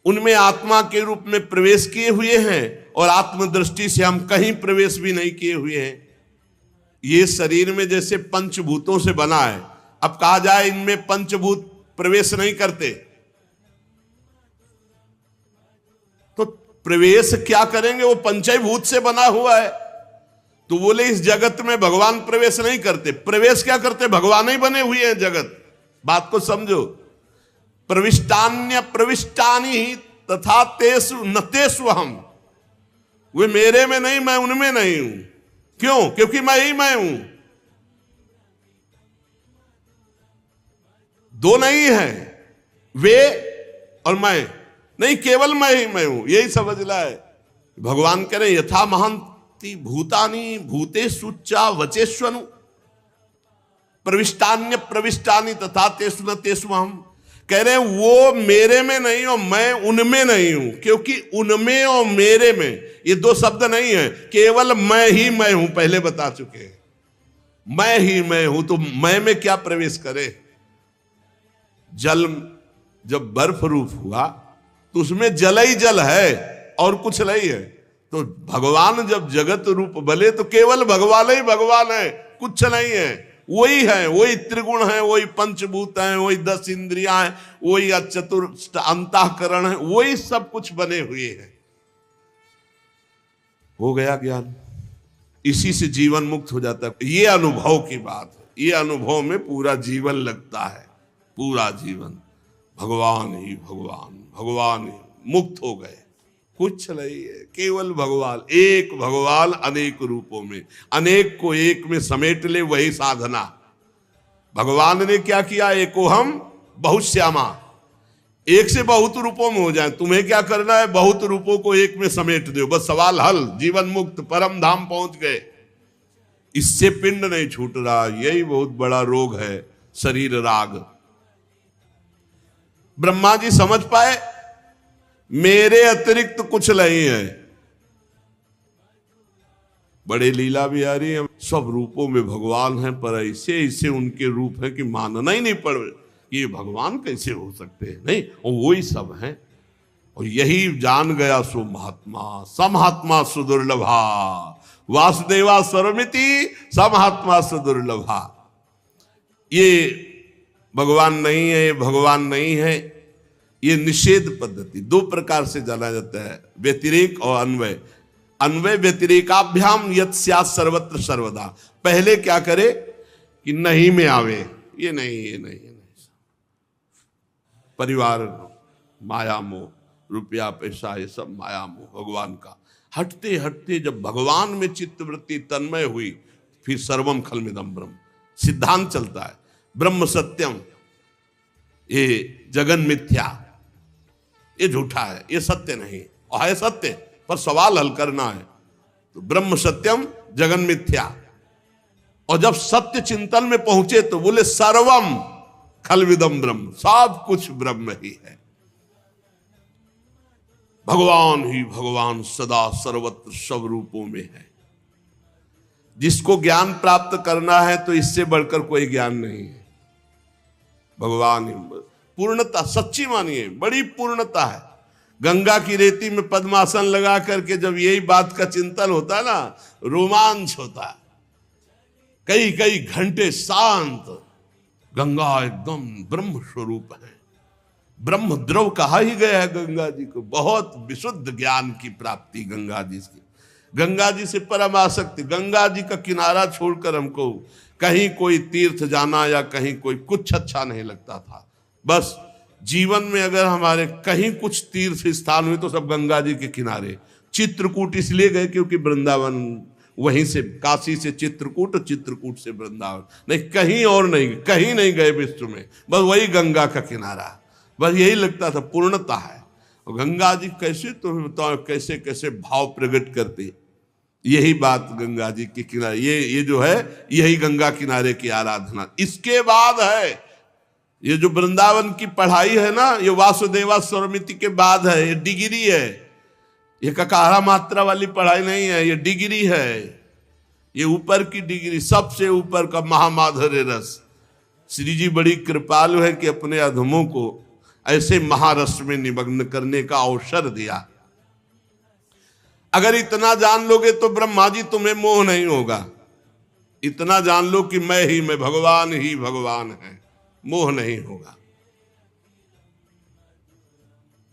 उनमें आत्मा के रूप में प्रवेश किए हुए हैं, और आत्मदृष्टि से हम कहीं प्रवेश भी नहीं किए हुए हैं। ये शरीर में जैसे पंचभूतों से बना है, अब कहा जाए इनमें पंचभूत प्रवेश नहीं करते प्रवेश क्या करेंगे, वो पंचभूत से बना हुआ है। तो बोले इस जगत में भगवान प्रवेश नहीं करते। प्रवेश क्या करते, भगवान ही बने हुए हैं जगत। बात को समझो। प्रविष्टान्य प्रविष्टानि तथा तेषु न तेषु अहम्। वे मेरे में नहीं, मैं उनमें नहीं हूं। क्यों? क्योंकि मैं ही मैं हूं। दो नहीं है, वे और मैं नहीं, केवल मैं ही मैं हूं। यही समझना है। भगवान कह रहे यथा महंति भूतानि भूतेषु च वचेष्वनु प्रविष्टान्य प्रविष्टानि तथा तेषु न तेषु अहम्। कह रहे हैं वो मेरे में नहीं और मैं उनमें नहीं हूं। क्योंकि उनमें और मेरे में ये दो शब्द नहीं है, केवल मैं ही मैं हूं। पहले बता चुके हैं, मैं ही मैं हूं। तो मैं में क्या प्रवेश करे? जल जब बर्फ रूप हुआ तो उसमें जल ही जल है और कुछ नहीं है। तो भगवान जब जगत रूप बले तो केवल भगवान ही भगवान है, कुछ नहीं है। वही है, वही त्रिगुण है, वही पंचभूत है, वही 10 इंद्रियां हैं, वही चतुर्थ अंतःकरण है, वही सब कुछ बने हुए हैं। हो गया ज्ञान, इसी से जीवन मुक्त हो जाता है। ये अनुभव की बात है। ये अनुभव में पूरा जीवन लगता है, पूरा जीवन भगवान ही भगवान, भगवान ही। मुक्त हो गए, कुछ नहीं है, केवल भगवान। एक भगवान अनेक रूपों में, अनेक को एक में समेट ले, वही साधना। भगवान ने क्या किया? एको हम बहुश्यामा, एक से बहुत रूपों में हो जाए। तुम्हें क्या करना है? बहुत रूपों को एक में समेट दो, बस सवाल हल। जीवन मुक्त, परम धाम पहुंच गए। इससे पिंड नहीं छूट रहा। यही बहुत बड़ा रोग है, शरीर राग। ब्रह्मा जी समझ पाए मेरे अतिरिक्त कुछ नहीं है। बड़े लीला बिहारी हैं, सब रूपों में भगवान हैं, पर ऐसे ऐसे उनके रूप है कि मानना ही नहीं पड़, ये भगवान कैसे हो सकते हैं? नहीं, और वही सब हैं। और यही जान गया सो महात्मा। समहात्मा सुदुर्लभा वासुदेवा सर्वमिति समहात्मा सुदुर्लभा। ये भगवान नहीं है, ये भगवान नहीं है। ये निषेध पद्धति दो प्रकार से जाना जाता है, व्यतिरेक और अन्वय। अन्वय व्यतिरेकाभ्याम यत् स्यात् सर्वत्र सर्वदा। पहले क्या करे कि नहीं में आवे, ये नहीं, ये नहीं, ये नहीं। परिवार माया मोह, रुपया पैसा, ये सब माया मोह भगवान का। हटते हटते जब भगवान में चित्तवृत्ति तन्मय हुई, फिर सर्वम खलमिदम ब्रह्म सिद्धांत चलता है। ब्रह्म सत्यम, ये जगन मिथ्या, ये झूठा है, ये सत्य नहीं। और है सत्य, पर सवाल हल करना है। तो ब्रह्म सत्यम जगन मिथ्या। और जब सत्य चिंतन में पहुंचे तो बोले सर्वम खलविदम ब्रह्म, सब कुछ ब्रह्म ही है। भगवान ही भगवान सदा सर्वत्र सब रूपों में है। जिसको ज्ञान प्राप्त करना है तो इससे बढ़कर कोई ज्ञान नहीं है। भगवान ही पूर्णता, सच्ची मानिए, बड़ी पूर्णता है। गंगा की रेती में पद्मासन लगा करके जब यही बात का चिंतन होता है ना, रोमांच होता है। कई कई घंटे शांत। गंगा एकदम ब्रह्म स्वरूप है। ब्रह्म द्रव कहा ही गया है गंगा जी को। बहुत विशुद्ध ज्ञान की प्राप्ति गंगा जी की। गंगा जी से परम आसक्ति। गंगा जी का किनारा छोड़कर हमको कहीं कोई तीर्थ जाना या कहीं कोई कुछ अच्छा नहीं लगता था। बस जीवन में अगर हमारे कहीं कुछ तीर्थ स्थान हुए तो सब गंगा जी के किनारे। चित्रकूट इसलिए गए क्योंकि वृंदावन वहीं से, काशी से चित्रकूट और चित्रकूट से वृंदावन, नहीं कहीं और नहीं, कहीं नहीं गए विश्व में, बस वही गंगा का किनारा। बस यही लगता था पूर्णता है। और गंगा जी कैसे, तुम्हें बताओ कैसे कैसे भाव प्रकट करते। यही बात गंगा जी के किनारे, ये जो है यही गंगा किनारे की आराधना। इसके बाद है ये जो वृंदावन की पढ़ाई है ना, ये वासुदेवा स्वरमिति के बाद है। ये डिग्री है, ये ककारा मात्रा वाली पढ़ाई नहीं है, ये डिग्री है। ये ऊपर की डिग्री, सबसे ऊपर का महामाधुर्य रस। श्री जी बड़ी कृपालु है कि अपने अधमों को ऐसे महारस में निमग्न करने का अवसर दिया। अगर इतना जान लोगे तो ब्रह्मा जी तुम्हें मोह नहीं होगा। इतना जान लो कि मैं ही मैं, भगवान ही भगवान है, मोह नहीं होगा।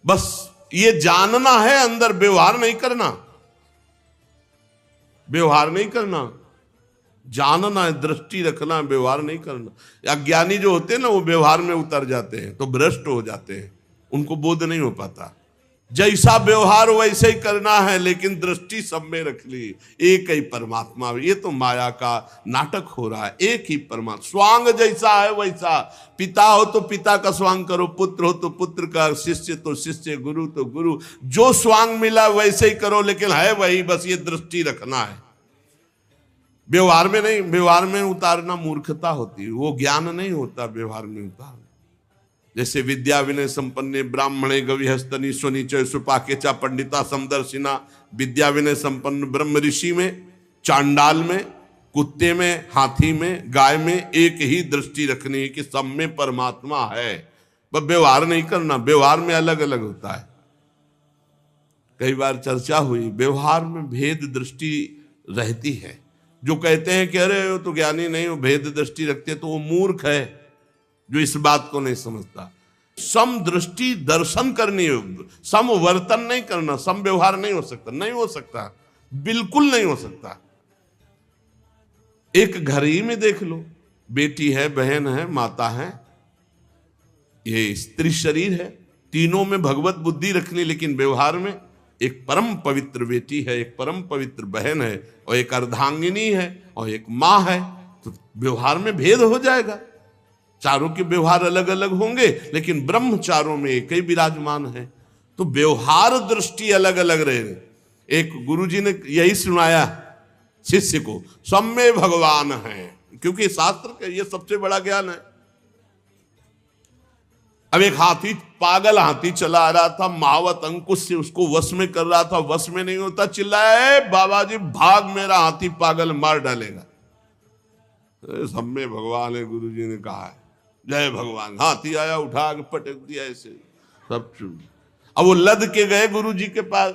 बस ये जानना है, अंदर व्यवहार नहीं करना, व्यवहार नहीं करना, जानना है, दृष्टि रखना, व्यवहार नहीं करना। अज्ञानी जो होते हैं ना, वो व्यवहार में उतर जाते हैं तो भ्रष्ट हो जाते हैं, उनको बोध नहीं हो पाता। जैसा व्यवहार वैसे ही करना है, लेकिन दृष्टि सब में रख ली, एक ही परमात्मा। ये तो माया का नाटक हो रहा है, एक ही परमात्मा। स्वांग जैसा है वैसा, पिता हो तो पिता का स्वांग करो, पुत्र हो तो पुत्र का, शिष्य तो शिष्य, गुरु तो गुरु, जो स्वांग मिला वैसे ही करो, लेकिन है वही, बस ये दृष्टि रखना है, व्यवहार में नहीं। व्यवहार में उतारना मूर्खता होती है, वो ज्ञान नहीं होता व्यवहार में उतारना। जैसे विद्या विनय संपन्ने ब्राह्मणे गविहस्तनी स्वनिचय सुपाकेचा पंडिता समदर्शिना। विद्या विनय संपन्न ब्रह्म ऋषि में, चांडाल में, कुत्ते में, हाथी में, गाय में एक ही दृष्टि रखनी है कि सब में परमात्मा है, बस व्यवहार नहीं करना। व्यवहार में अलग अलग होता है। कई बार चर्चा हुई, व्यवहार में भेद दृष्टि रहती है। जो कहते हैं कि अरे वो तो ज्ञानी नहीं, वो भेद दृष्टि रखते, तो वो मूर्ख है जो इस बात को नहीं समझता। सम दृष्टि दर्शन करनी है, सम वर्तन नहीं करना, सम व्यवहार नहीं हो सकता, नहीं हो सकता, बिल्कुल नहीं हो सकता। एक घर ही में देख लो, बेटी है, बहन है, माता है, ये स्त्री शरीर है, तीनों में भगवत बुद्धि रखनी, लेकिन व्यवहार में एक परम पवित्र बेटी है, एक परम पवित्र बहन है, और एक अर्धांगिनी है, और एक माँ है, तो व्यवहार में भेद हो जाएगा। चारों के व्यवहार अलग अलग होंगे, लेकिन ब्रह्म चारों में एक ही विराजमान है, तो व्यवहार दृष्टि अलग अलग रहे। एक गुरुजी ने यही सुनाया शिष्य को, सब में भगवान है, क्योंकि शास्त्र का ये सबसे बड़ा ज्ञान है। अब एक हाथी, पागल हाथी चला आ रहा था, महावत अंकुश से उसको वश में कर रहा था, वश में नहीं होता, चिल्लाया, बाबा जी भाग, मेरा हाथी पागल मार डालेगा। सब में भगवान है, गुरुजी ने कहा है, जय भगवान। हाथी आया, उठा के पटक दिया ऐसे, सब चुप। अब वो लद के गए गुरुजी के पास,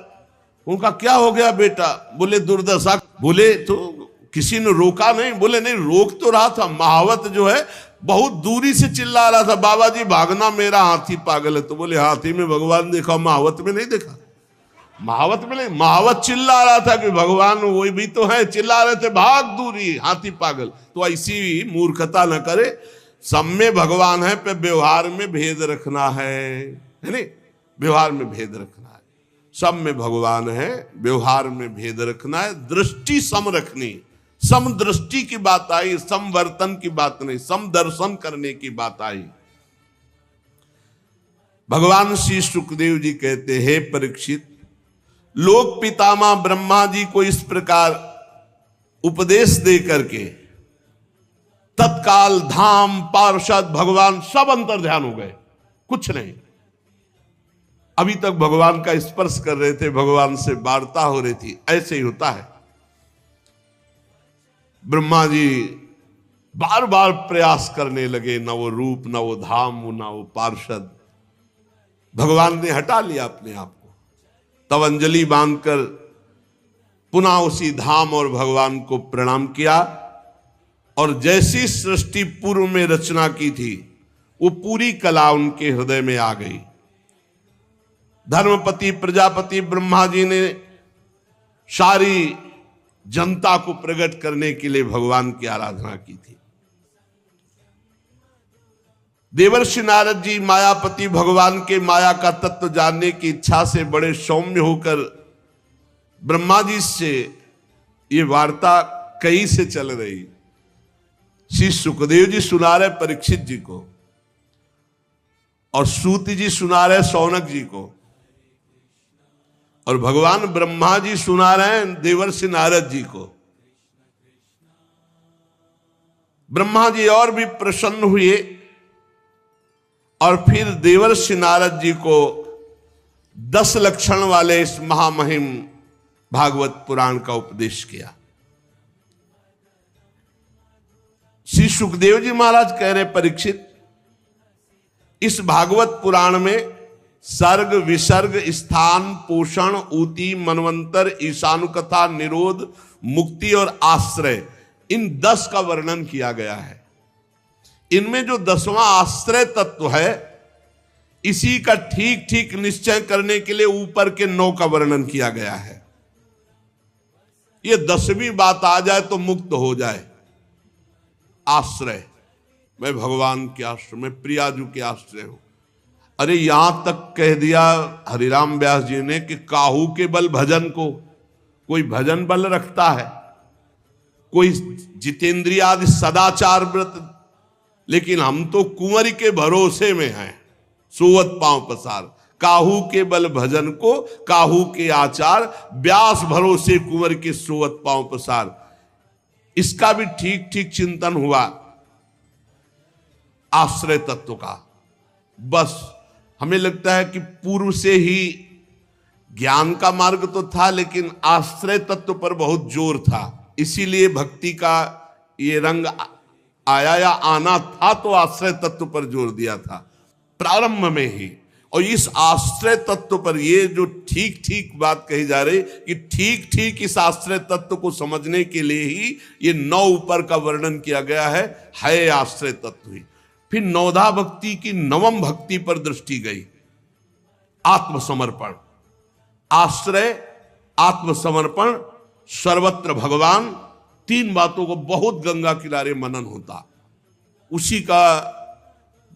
उनका क्या हो गया बेटा? बोले दुर्दशा। बोले तो किसी ने रोका नहीं? बोले नहीं, रोक तो रहा था, महावत जो है बहुत दूरी से चिल्ला रहा था, बाबा जी भागना, मेरा हाथी पागल है। तो बोले हाथी में भगवान देखा, महावत में नहीं देखा? महावत में नहीं, महावत चिल्ला रहा था कि भगवान वही भी तो है, चिल्ला रहे थे भाग दूरी, हाथी पागल। तो ऐसी मूर्खता न करे, सब में भगवान है, पे व्यवहार में भेद रखना है नहीं? व्यवहार में भेद रखना है, सब में भगवान है, व्यवहार में भेद रखना है, दृष्टि सम रखनी। सम दृष्टि की बात आई, सम वर्तन की बात नहीं, सम दर्शन करने की बात आई। भगवान श्री सुखदेव जी कहते हैं, परीक्षित, लोक पितामह ब्रह्मा जी को इस प्रकार उपदेश दे करके तत्काल धाम, पार्षद, भगवान सब अंतर ध्यान हो गए, कुछ नहीं। अभी तक भगवान का स्पर्श कर रहे थे, भगवान से वार्ता हो रही थी, ऐसे ही होता है। ब्रह्मा जी बार बार प्रयास करने लगे, ना वो रूप, ना वो धाम, ना वो पार्षद। भगवान ने हटा लिया अपने आप को, तब अंजलि बांधकर पुनः उसी धाम और भगवान को प्रणाम किया, और जैसी सृष्टि पूर्व में रचना की थी, वो पूरी कला उनके हृदय में आ गई। धर्मपति प्रजापति ब्रह्मा जी ने सारी जनता को प्रकट करने के लिए भगवान की आराधना की थी। देवर्षि नारद जी मायापति भगवान के माया का तत्व जानने की इच्छा से बड़े सौम्य होकर ब्रह्मा जी से ये वार्ता कई से चल रही। श्री सुखदेव जी सुना रहे परीक्षित जी को, और सूत जी सुना रहे शौनक जी को, और भगवान ब्रह्मा जी सुना रहे हैं देवर्षि नारद जी को। ब्रह्मा जी और भी प्रसन्न हुए, और फिर देवर्षि नारद जी को 10 लक्षण वाले इस महामहिम भागवत पुराण का उपदेश किया। श्री सुखदेव जी महाराज कह रहे, परीक्षित, इस भागवत पुराण में सर्ग, विसर्ग, स्थान, पोषण, ऊति, मनवंतर, ईशानुकथा, निरोध, मुक्ति और आश्रय, इन 10 का वर्णन किया गया है। इनमें जो 10वां आश्रय तत्व है, इसी का ठीक ठीक निश्चय करने के लिए ऊपर के 9 का वर्णन किया गया है। ये 10वीं बात आ जाए तो मुक्त हो जाए। आश्रय, मैं भगवान के आश्रय में प्रियाजू के आश्रय हूं। अरे यहां तक कह दिया हरिराम व्यास जी ने कि काहू के बल भजन को, कोई भजन बल रखता है, कोई जितेंद्रिय आदि सदाचार व्रत, लेकिन हम तो कुंवर के भरोसे में हैं। सोवत पांव पसार, काहू के बल भजन को, काहू के आचार, व्यास भरोसे कुंवर के सोवत पांव पसार। इसका भी ठीक ठीक चिंतन हुआ आश्रय तत्व का। बस हमें लगता है कि पूर्व से ही ज्ञान का मार्ग तो था, लेकिन आश्रय तत्व पर बहुत जोर था। इसीलिए भक्ति का ये रंग आया या आना था तो आश्रय तत्व पर जोर दिया था प्रारंभ में ही। और इस आश्रय तत्व पर ये जो ठीक ठीक बात कही जा रही कि ठीक ठीक इस आश्रय तत्व को समझने के लिए ही ये 9 ऊपर का वर्णन किया गया है आश्रय तत्व ही। फिर नवधा भक्ति की 9वीं भक्ति पर दृष्टि गई, आत्मसमर्पण। आश्रय, आत्मसमर्पण, सर्वत्र भगवान, 3 बातों को बहुत गंगा किनारे मनन होता। उसी का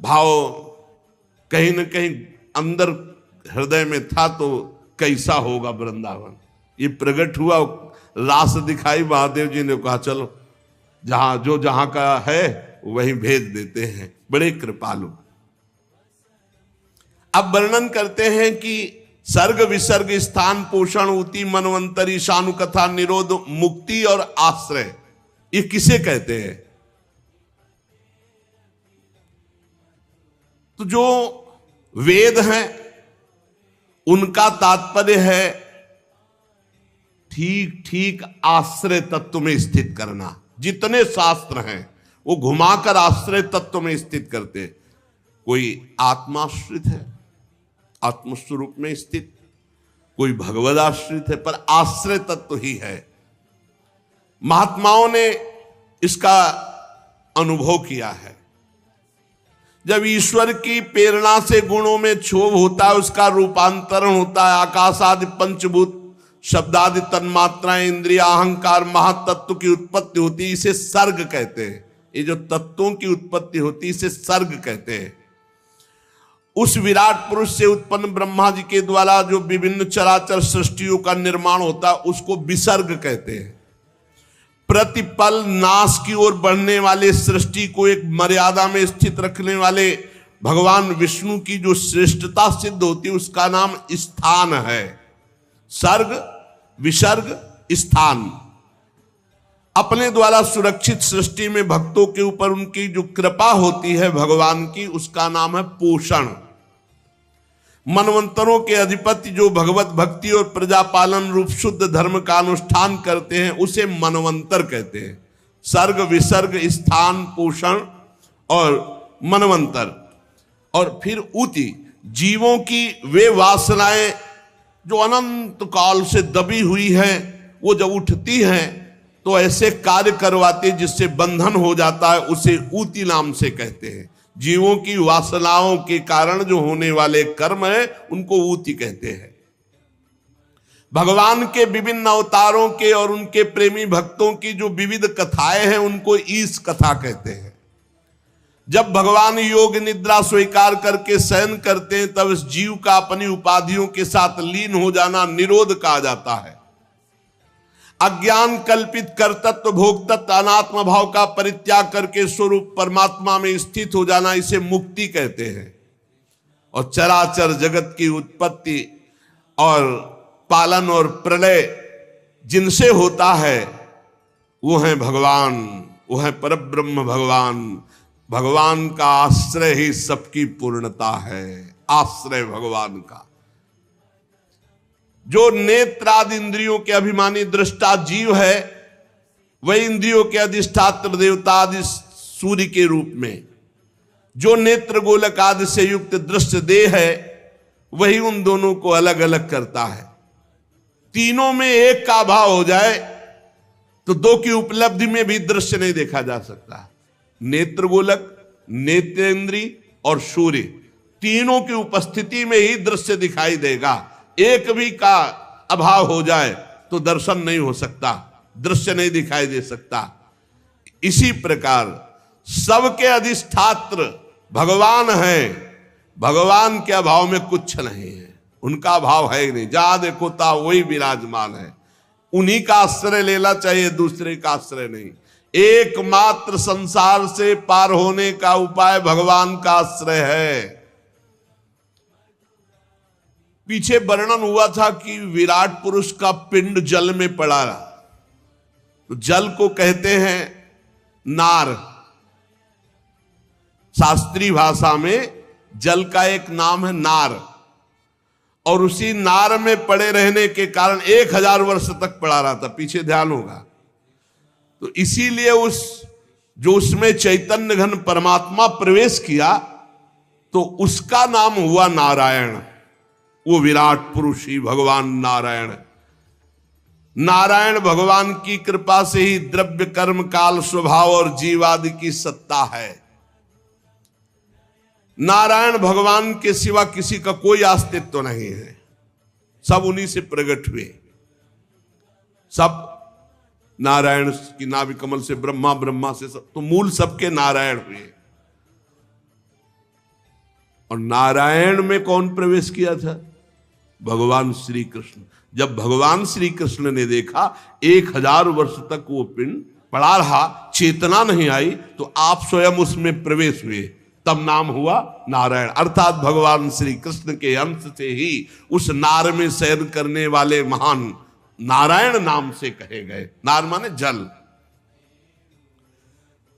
भाव कहीं न कहीं अंदर हृदय में था तो कैसा होगा वृंदावन। ये प्रकट हुआ, रास दिखाई, महादेव जी ने कहा चलो जहां का है वहीं भेज देते हैं। बड़े कृपालु। अब वर्णन करते हैं कि सर्ग विसर्ग स्थान पोषण ऊती मनवंतरी शानु कथा निरोध मुक्ति और आश्रय, ये किसे कहते हैं? तो जो वेद हैं उनका तात्पर्य है ठीक ठीक आश्रय तत्व में स्थित करना। जितने शास्त्र हैं वो घुमाकर आश्रय तत्व में स्थित करते। कोई आत्माश्रित है, आत्मस्वरूप में स्थित, कोई भगवदाश्रित है, पर आश्रय तत्व ही है। महात्माओं ने इसका अनुभव किया है। जब ईश्वर की प्रेरणा से गुणों में क्षोभ होता है, उसका रूपांतरण होता है, आकाश आदि पंचभूत शब्दादि तन्मात्राएं इंद्रिया अहंकार महातत्व की उत्पत्ति होती है, इसे सर्ग कहते हैं। ये जो तत्वों की उत्पत्ति होती है इसे सर्ग कहते हैं। उस विराट पुरुष से उत्पन्न ब्रह्मा जी के द्वारा जो विभिन्न चराचर सृष्टियों का निर्माण होता है उसको विसर्ग कहते हैं। प्रतिपल नाश की ओर बढ़ने वाले सृष्टि को एक मर्यादा में स्थित रखने वाले भगवान विष्णु की जो श्रेष्ठता सिद्ध होती है उसका नाम स्थान है। सर्ग, विसर्ग, स्थान। अपने द्वारा सुरक्षित सृष्टि में भक्तों के ऊपर उनकी जो कृपा होती है भगवान की, उसका नाम है पोषण। मनवंतरों के अधिपति जो भगवत भक्ति और प्रजापालन रूप शुद्ध धर्म का अनुष्ठान करते हैं उसे मनवंतर कहते हैं। सर्ग, विसर्ग, स्थान, पोषण और मनवंतर। और फिर ऊति, जीवों की वे वासनाएं जो अनंत काल से दबी हुई है, वो जब उठती हैं तो ऐसे कार्य करवाते जिससे बंधन हो जाता है, उसे ऊति नाम से कहते हैं। जीवों की वासनाओं के कारण जो होने वाले कर्म है उनको ऊति कहते हैं। भगवान के विभिन्न अवतारों के और उनके प्रेमी भक्तों की जो विविध कथाएं हैं उनको ईश कथा कहते हैं। जब भगवान योग निद्रा स्वीकार करके शयन करते हैं तब इस जीव का अपनी उपाधियों के साथ लीन हो जाना निरोध कहा जाता है। अज्ञान कल्पित कर्तृत्व भोक्तत्व अनात्म भाव का परित्याग करके स्वरूप परमात्मा में स्थित हो जाना, इसे मुक्ति कहते हैं। और चराचर जगत की उत्पत्ति और पालन और प्रलय जिनसे होता है वो है भगवान, वो है परब्रह्म भगवान। भगवान का आश्रय ही सबकी पूर्णता है। आश्रय भगवान का। जो नेत्रादि इंद्रियों के अभिमानी दृष्टा जीव है वही इंद्रियों के अधिष्ठात्र देवता आदि सूर्य के रूप में, जो नेत्र गोलक आदि से युक्त दृश्य देह है वही उन दोनों को अलग अलग करता है। तीनों में एक का अभाव हो जाए तो दो की उपलब्धि में भी दृश्य नहीं देखा जा सकता। नेत्र गोलक, नेत्रेंद्री और सूर्य, तीनों की उपस्थिति में ही दृश्य दिखाई देगा। एक भी का अभाव हो जाए तो दर्शन नहीं हो सकता, दृश्य नहीं दिखाई दे सकता। इसी प्रकार सबके अधिष्ठात्र भगवान हैं, भगवान के अभाव में कुछ नहीं है, उनका अभाव है ही नहीं। जहां देखो ता वही विराजमान है, उन्हीं का आश्रय लेना चाहिए, दूसरे का आश्रय नहीं। एकमात्र संसार से पार होने का उपाय भगवान का आश्रय है। पीछे वर्णन हुआ था कि विराट पुरुष का पिंड जल में पड़ा, तो जल को कहते हैं नार। शास्त्रीय भाषा में जल का एक नाम है नार, और उसी नार में पड़े रहने के कारण 1000 वर्ष तक पड़ा रहा था, पीछे ध्यान होगा। तो इसीलिए जो उसमें चैतन्य घन परमात्मा प्रवेश किया तो उसका नाम हुआ नारायण। वो विराट पुरुष ही भगवान नारायण। नारायण भगवान की कृपा से ही द्रव्य कर्म काल स्वभाव और जीवादि की सत्ता है। नारायण भगवान के सिवा किसी का कोई अस्तित्व नहीं है, सब उन्हीं से प्रकट हुए। सब नारायण की नाभि कमल से ब्रह्मा, ब्रह्मा से सब, तो मूल सबके नारायण हुए। और नारायण में कौन प्रवेश किया था? भगवान श्री कृष्ण। जब भगवान श्री कृष्ण ने देखा 1000 वर्ष तक वो पिंड पड़ा रहा, चेतना नहीं आई, तो आप स्वयं उसमें प्रवेश हुए, तब नाम हुआ नारायण। अर्थात भगवान श्री कृष्ण के अंश से ही उस नार में शयन करने वाले महान नारायण नाम से कहे गए। नार माने जल।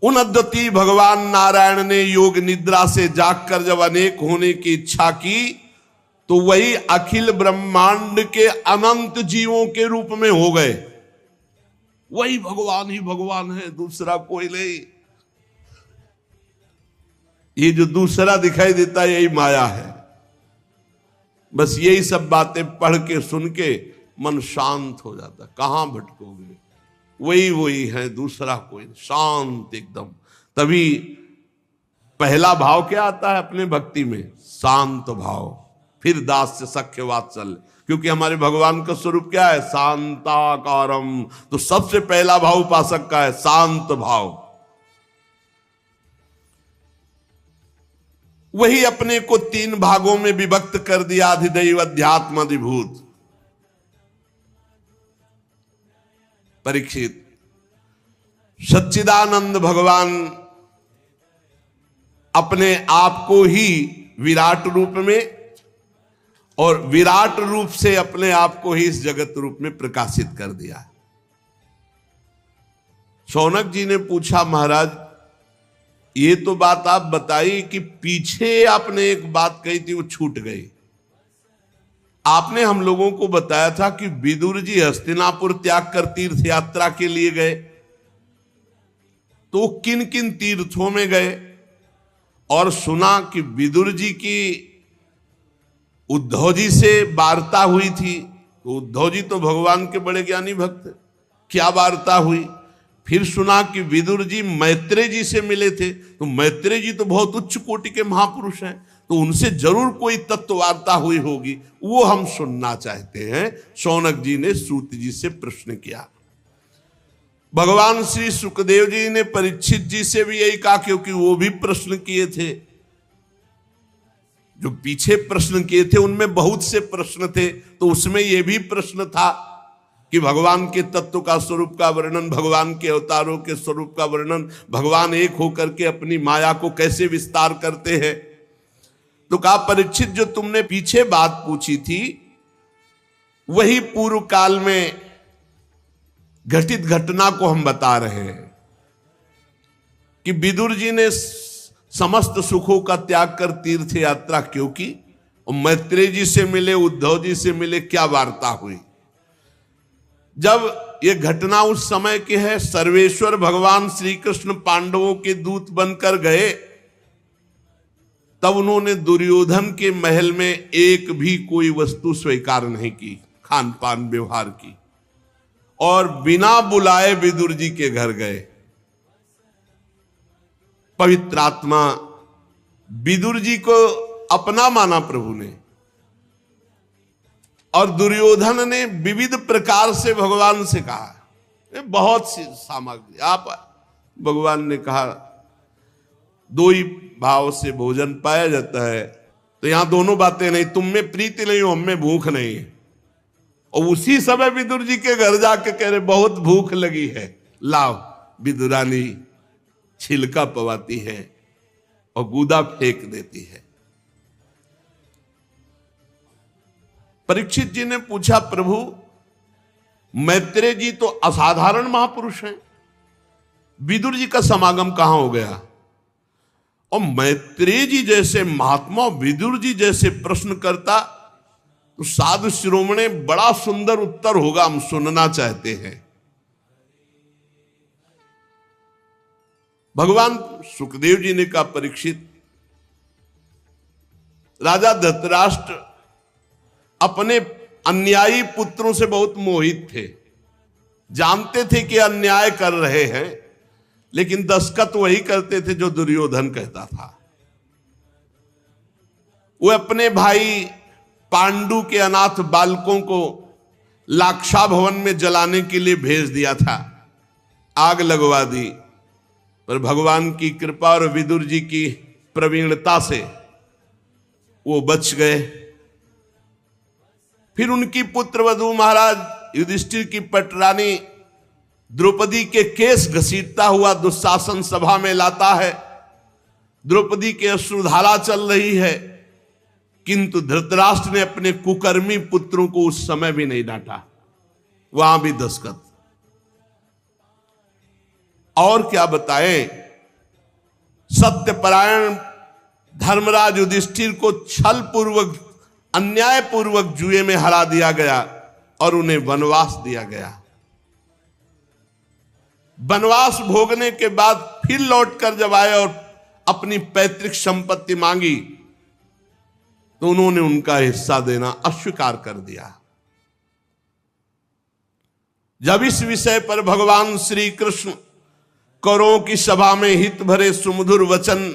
उन अद्वितीय भगवान नारायण ने योग निद्रा से जागकर जब अनेक होने की इच्छा की, तो वही अखिल ब्रह्मांड के अनंत जीवों के रूप में हो गए। वही भगवान ही भगवान है, दूसरा कोई नहीं। ये जो दूसरा दिखाई देता है यही माया है। बस यही सब बातें पढ़ के सुन के मन शांत हो जाता। कहां भटकोगे, वही है, दूसरा कोई नहीं, शांत एकदम। तभी पहला भाव क्या आता है अपने भक्ति में? शांत भाव। फिर दास्य सख्य वात्सल्य, क्योंकि हमारे भगवान का स्वरूप क्या है? शांताकारम। तो सबसे पहला भाव उपासक का है शांत भाव। वही अपने को 3 भागों में विभक्त कर दिया, अधिदैव अध्यात्म अधिभूत। परीक्षित, सच्चिदानंद भगवान अपने आप को ही विराट रूप में और विराट रूप से अपने आप को ही इस जगत रूप में प्रकाशित कर दिया। शौनक जी ने पूछा, महाराज ये तो बात आप बताई कि पीछे आपने एक बात कही थी वो छूट गई। आपने हम लोगों को बताया था कि विदुर जी हस्तिनापुर त्याग कर तीर्थ यात्रा के लिए गए, तो किन किन तीर्थों में गए? और सुना कि विदुर जी की उद्धव जी से वार्ता हुई थी। तो उद्धव जी तो भगवान के बड़े ज्ञानी भक्त, क्या वार्ता हुई? फिर सुना कि विदुर जी मैत्रेय जी से मिले थे, तो मैत्रेय जी तो बहुत उच्च कोटि के महापुरुष हैं, तो उनसे जरूर कोई तत्व वार्ता हुई होगी, वो हम सुनना चाहते हैं। शौनक जी ने सूत जी से प्रश्न किया। भगवान श्री सुखदेव जी ने परीक्षित जी से भी यही कहा, क्योंकि वो भी प्रश्न किए थे। जो पीछे प्रश्न किए थे उनमें बहुत से प्रश्न थे, तो उसमें यह भी प्रश्न था कि भगवान के तत्व का स्वरूप का वर्णन, भगवान के अवतारों के स्वरूप का वर्णन, भगवान एक होकर के अपनी माया को कैसे विस्तार करते हैं। तो कहा, परीक्षित जो तुमने पीछे बात पूछी थी वही पूर्व काल में घटित घटना को हम बता रहे हैं कि विदुर जी ने समस्त सुखों का त्याग कर तीर्थ यात्रा क्यों की, और मैत्रेय जी से मिले, उद्धव जी से मिले, क्या वार्ता हुई। जब ये घटना उस समय की है, सर्वेश्वर भगवान श्री कृष्ण पांडवों के दूत बनकर गए, तब उन्होंने दुर्योधन के महल में एक भी कोई वस्तु स्वीकार नहीं की, खान पान व्यवहार की, और बिना बुलाए विदुर जी के घर गए। पवित्र आत्मा विदुर जी को अपना माना प्रभु ने, और दुर्योधन ने विविध प्रकार से भगवान से कहा, बहुत सी सामग्री आप, भगवान ने कहा दो ही भाव से भोजन पाया जाता है, तो यहां दोनों बातें नहीं, तुम में प्रीति नहीं हो, हम में भूख नहीं है। और उसी समय विदुर जी के घर जाके कह रहे बहुत भूख लगी है, लाओ। विदुरानी छिलका पवाती है और गूदा फेंक देती है। परीक्षित जी ने पूछा, प्रभु मैत्रेय जी तो असाधारण महापुरुष हैं, विदुर जी का समागम कहां हो गया? और मैत्रेय जी जैसे महात्मा विदुर जी जैसे प्रश्न करता तो साधु शिरोमणि बड़ा सुंदर उत्तर होगा, हम सुनना चाहते हैं। भगवान सुखदेव जी ने कहा, परीक्षित, राजा धृतराष्ट्र अपने अन्यायी पुत्रों से बहुत मोहित थे, जानते थे कि अन्याय कर रहे हैं, लेकिन दस्खत वही करते थे जो दुर्योधन कहता था। वो अपने भाई पांडु के अनाथ बालकों को लाक्षा भवन में जलाने के लिए भेज दिया था, आग लगवा दी, पर भगवान की कृपा और विदुर जी की प्रवीणता से वो बच गए। फिर उनकी पुत्रवधू महाराज युधिष्ठिर की पटरानी द्रौपदी के केस घसीटता हुआ दुशासन सभा में लाता है, द्रौपदी के अश्रुधारा चल रही है, किंतु धृतराष्ट्र ने अपने कुकर्मी पुत्रों को उस समय भी नहीं डांटा, वहां भी दस्खत। और क्या बताएं, सत्यपरायण धर्मराज युधिष्ठिर को छल पूर्वक अन्याय पूर्वक जुए में हरा दिया गया और उन्हें वनवास दिया गया। वनवास भोगने के बाद फिर लौटकर जब आए और अपनी पैतृक संपत्ति मांगी तो उन्होंने उनका हिस्सा देना अस्वीकार कर दिया। जब इस विषय पर भगवान श्री कृष्ण कौरवों की सभा में हित भरे सुमधुर वचन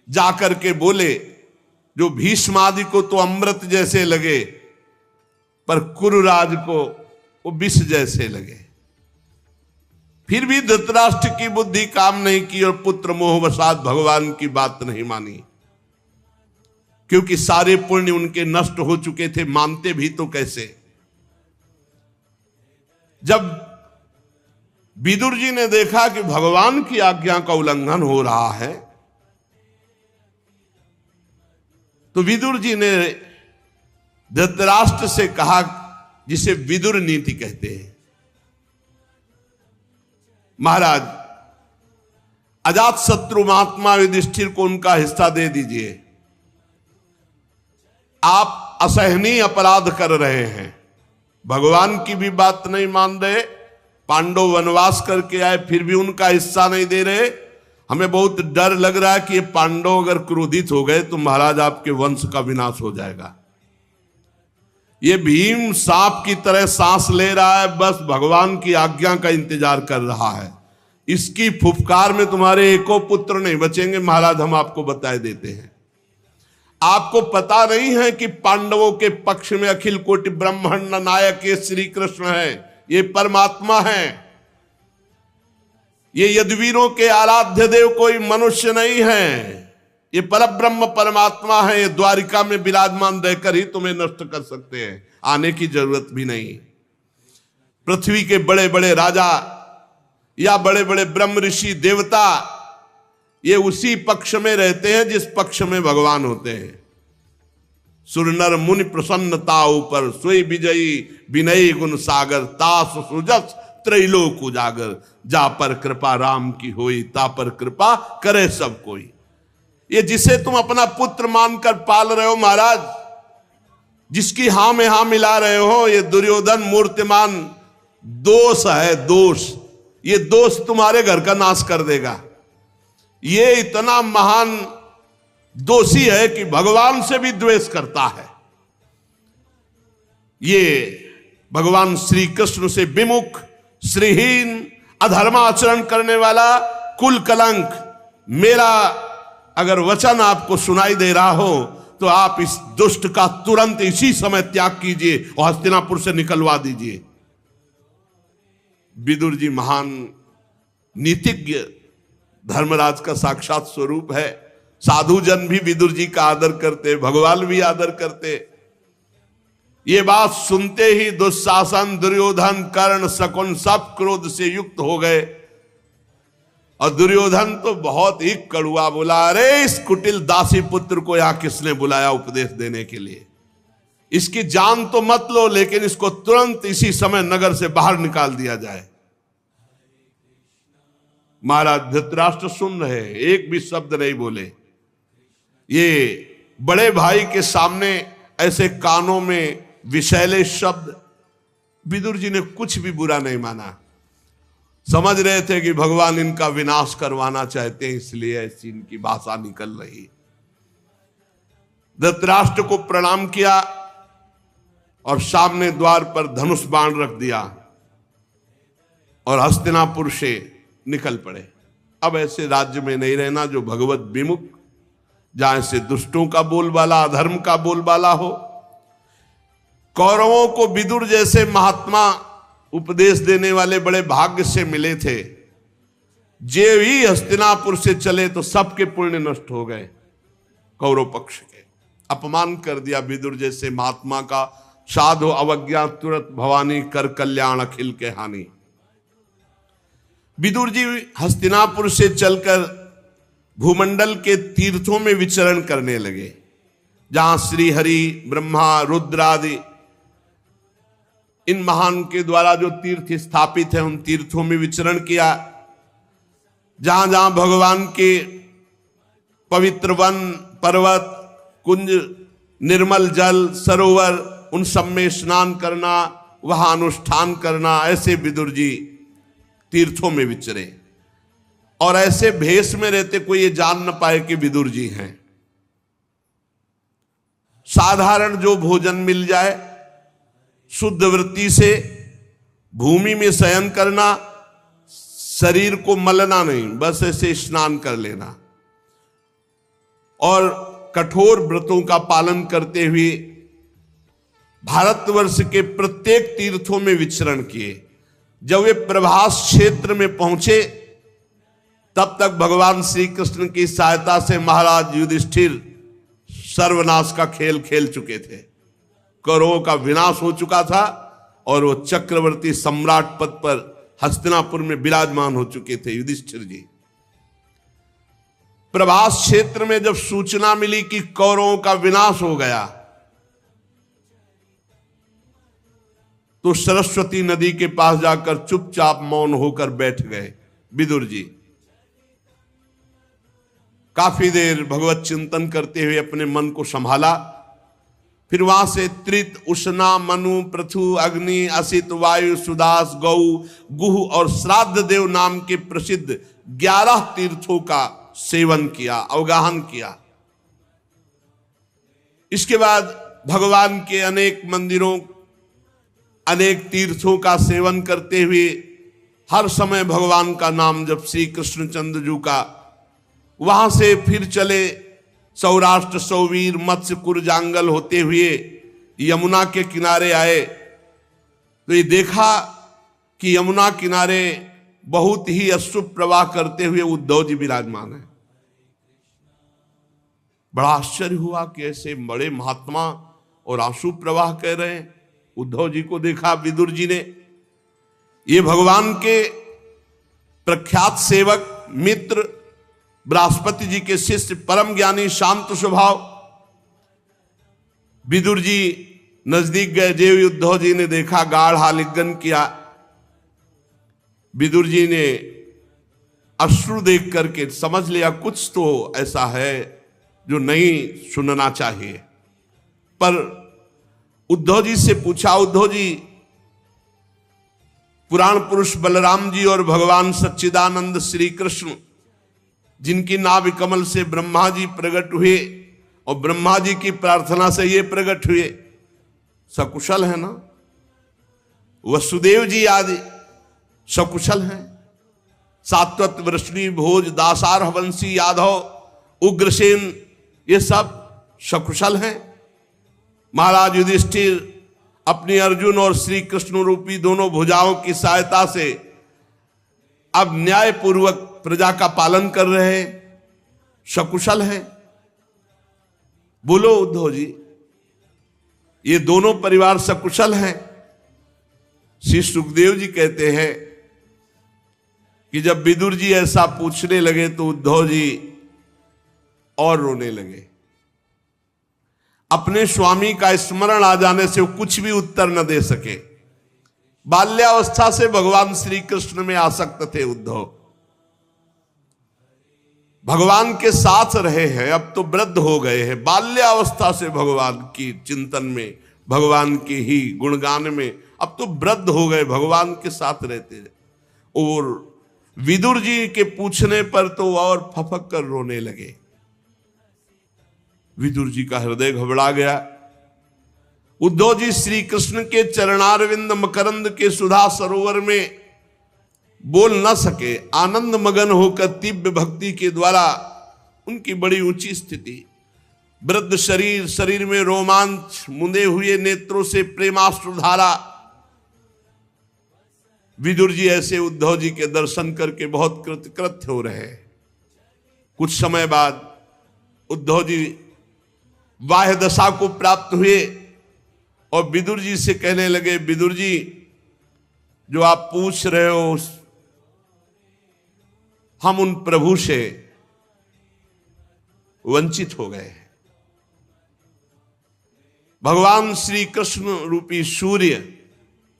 जाकर के बोले, जो भीष्मादि को तो अमृत जैसे लगे, पर कुरुराज को वो विष जैसे लगे। फिर भी धृतराष्ट्र की बुद्धि काम नहीं की और पुत्र मोहवशात भगवान की बात नहीं मानी, क्योंकि सारे पुण्य उनके नष्ट हो चुके थे, मानते भी तो कैसे। जब विदुर जी ने देखा कि भगवान की आज्ञा का उल्लंघन हो रहा है, तो विदुर जी ने धृतराष्ट्र से कहा, जिसे विदुर नीति कहते हैं, महाराज अजात शत्रु महात्मा युधिष्ठिर को उनका हिस्सा दे दीजिए, आप असहनीय अपराध कर रहे हैं, भगवान की भी बात नहीं मान रहे, पांडव वनवास करके आए फिर भी उनका हिस्सा नहीं दे रहे। हमें बहुत डर लग रहा है कि ये पांडव अगर क्रोधित हो गए तो महाराज आपके वंश का विनाश हो जाएगा। ये भीम सांप की तरह सांस ले रहा है, बस भगवान की आज्ञा का इंतजार कर रहा है। इसकी फुफकार में तुम्हारे एको पुत्र नहीं बचेंगे महाराज, हम आपको बताए देते हैं। आपको पता नहीं है कि पांडवों के पक्ष में अखिल कोटि ब्रह्मांड नायक ये श्री कृष्ण है, ये परमात्मा है, ये यदुवीरों के आराध्य देव कोई मनुष्य नहीं है, ये परब्रह्म परमात्मा है। ये द्वारिका में विराजमान रहकर ही तुम्हें नष्ट कर सकते हैं, आने की जरूरत भी नहीं। पृथ्वी के बड़े बड़े राजा या बड़े बड़े ब्रह्म ऋषि देवता ये उसी पक्ष में रहते हैं जिस पक्ष में भगवान होते हैं। सुर नर मुनि प्रसन्नता ऊपर सोई विजयी विनयी गुण सागर, तास सुजस त्रैलोक उजागर, जा पर कृपा राम की होई, ता पर कृपा करे सब कोई। ये जिसे तुम अपना पुत्र मानकर पाल रहे हो महाराज, जिसकी हां में हां मिला रहे हो, ये दुर्योधन मूर्तिमान दोष है, दोष। ये दोष तुम्हारे घर का नाश कर देगा। ये इतना महान दोषी है कि भगवान से भी द्वेष करता है। ये भगवान श्री कृष्ण से विमुख, श्रीहीन, अधर्माचरण करने वाला, कुल कलंक। मेरा अगर वचन आपको सुनाई दे रहा हो तो आप इस दुष्ट का तुरंत इसी समय त्याग कीजिए और हस्तिनापुर से निकलवा दीजिए। विदुर जी महान नीतिज्ञ, धर्मराज का साक्षात स्वरूप है। साधु जन भी विदुर जी का आदर करते, भगवान भी आदर करते। ये बात सुनते ही दुशासन, दुर्योधन, कर्ण, शकुन सब क्रोध से युक्त हो गए। और दुर्योधन तो बहुत ही कड़ुआ बोला, अरे इस कुटिल दासी पुत्र को यहां किसने बुलाया उपदेश देने के लिए? इसकी जान तो मत लो, लेकिन इसको तुरंत इसी समय नगर से बाहर निकाल दिया जाए। महाराज धृतराष्ट्र सुन रहे, एक भी शब्द नहीं बोले। ये बड़े भाई के सामने ऐसे कानों में विषैले शब्द, विदुर जी ने कुछ भी बुरा नहीं माना। समझ रहे थे कि भगवान इनका विनाश करवाना चाहते हैं, इसलिए ऐसी इनकी भाषा निकल रही। धृतराष्ट्र को प्रणाम किया और सामने द्वार पर धनुष बाण रख दिया और हस्तिनापुर से निकल पड़े। अब ऐसे राज्य में नहीं रहना जो भगवत विमुख, जहां से दुष्टों का बोलबाला, अधर्म का बोलबाला हो। कौरवों को विदुर जैसे महात्मा उपदेश देने वाले बड़े भाग्य से मिले थे। जे ही हस्तिनापुर से चले तो सबके पुण्य नष्ट हो गए। कौरव पक्ष के अपमान कर दिया विदुर जैसे महात्मा का। साधु अवज्ञा तुरंत भवानी, कर कल्याण अखिल के हानि। विदुर जी हस्तिनापुर से चलकर भूमंडल के तीर्थों में विचरण करने लगे, जहां श्री हरि, ब्रह्मा, रुद्र आदि इन महान के द्वारा जो तीर्थ स्थापित है, उन तीर्थों में विचरण किया। जहां जहां भगवान के पवित्र वन, पर्वत, कुंज, निर्मल जल, सरोवर, उन सब में स्नान करना, वहां अनुष्ठान करना, ऐसे विदुर जी तीर्थों में विचरे। और ऐसे भेष में रहते कोई ये जान न पाए कि विदुर जी हैं। साधारण जो भोजन मिल जाए, शुद्ध वृत्ति से भूमि में शयन करना, शरीर को मलना नहीं, बस ऐसे स्नान कर लेना। और कठोर व्रतों का पालन करते हुए भारतवर्ष के प्रत्येक तीर्थों में विचरण किए। जब वे प्रभास क्षेत्र में पहुंचे, तब तक भगवान श्री कृष्ण की सहायता से महाराज युधिष्ठिर सर्वनाश का खेल खेल चुके थे। कौरवों का विनाश हो चुका था और वो चक्रवर्ती सम्राट पद पर हस्तिनापुर में विराजमान हो चुके थे युधिष्ठिर जी। प्रभास क्षेत्र में जब सूचना मिली कि कौरवों का विनाश हो गया, तो सरस्वती नदी के पास जाकर चुपचाप मौन होकर बैठ गए विदुर जी। काफी देर भगवत चिंतन करते हुए अपने मन को संभाला। फिर वहां से त्रित, उष्णा, मनु, पृथु, अग्नि, असित, वायु, सुदास, गौ, गुह और श्राद्ध देव नाम के प्रसिद्ध 11 तीर्थों का सेवन किया, अवगाहन किया। इसके बाद भगवान के अनेक मंदिरों, अनेक तीर्थों का सेवन करते हुए हर समय भगवान का नाम जब श्री कृष्णचंद्र जी का, वहां से फिर चले सौराष्ट्र, सौवीर, मत्स्य, कुरजांगल होते हुए यमुना के किनारे आए। तो ये देखा कि यमुना किनारे बहुत ही अशुभ प्रवाह करते हुए उद्धव जी विराजमान है। बड़ा आश्चर्य हुआ कि ऐसे बड़े महात्मा और अशुभ प्रवाह कह रहे हैं। उद्धव जी को देखा विदुर जी ने। ये भगवान के प्रख्यात सेवक, मित्र, बृहस्पति जी के शिष्य, परम ज्ञानी, शांत स्वभाव विदुर जी नजदीक गए। देव उद्धव जी ने देखा, गाढ़ आलिंगन किया। विदुर जी ने अश्रु देख करके समझ लिया कुछ तो ऐसा है जो नहीं सुनना चाहिए। पर उद्धव जी से पूछा, उद्धव जी, पुराण पुरुष बलराम जी और भगवान सच्चिदानंद श्री कृष्ण, जिनकी नाभि कमल से ब्रह्मा जी प्रकट हुए और ब्रह्मा जी की प्रार्थना से ये प्रकट हुए, सकुशल है ना? वसुदेव जी आदि सकुशल हैं। सात्वत, वृष्णि, भोज, दासार, वंशी, यादव, उग्रसेन, ये सब सकुशल हैं। महाराज युधिष्ठिर अपनी अर्जुन और श्री कृष्ण रूपी दोनों भुजाओं की सहायता से अब न्यायपूर्वक प्रजा का पालन कर रहे हैं, सकुशल है। बोलो उद्धव जी, ये दोनों परिवार सकुशल हैं। श्री सुखदेव जी कहते हैं कि जब विदुर जी ऐसा पूछने लगे तो उद्धव जी और रोने लगे। अपने स्वामी का स्मरण आ जाने से वो कुछ भी उत्तर न दे सके। बाल्यावस्था से भगवान श्री कृष्ण में आसक्त थे उद्धव, भगवान के साथ रहे हैं, अब तो वृद्ध हो गए हैं। बाल्यावस्था से भगवान की चिंतन में, भगवान के ही गुणगान में, अब तो वृद्ध हो गए, भगवान के साथ रहते रहे। और विदुर जी के पूछने पर तो और फफक कर रोने लगे। विदुर जी का हृदय घबरा गया। उद्धव जी श्री कृष्ण के चरणारविंद मकरंद के सुधा सरोवर में बोल न सके। आनंद मगन होकर तीव्र भक्ति के द्वारा उनकी बड़ी ऊंची स्थिति, वृद्ध शरीर, शरीर में रोमांच, मुंदे हुए नेत्रों से प्रेमाश्रुधारा। विदुर जी ऐसे उद्धव जी के दर्शन करके बहुत कृतकृत्य हो रहे हैं। कुछ समय बाद उद्धव जी बाह्य दशा को प्राप्त हुए और विदुर जी से कहने लगे, विदुर जी जो आप पूछ रहे हो हम उन प्रभु से वंचित हो गए हैं। भगवान श्री कृष्ण रूपी सूर्य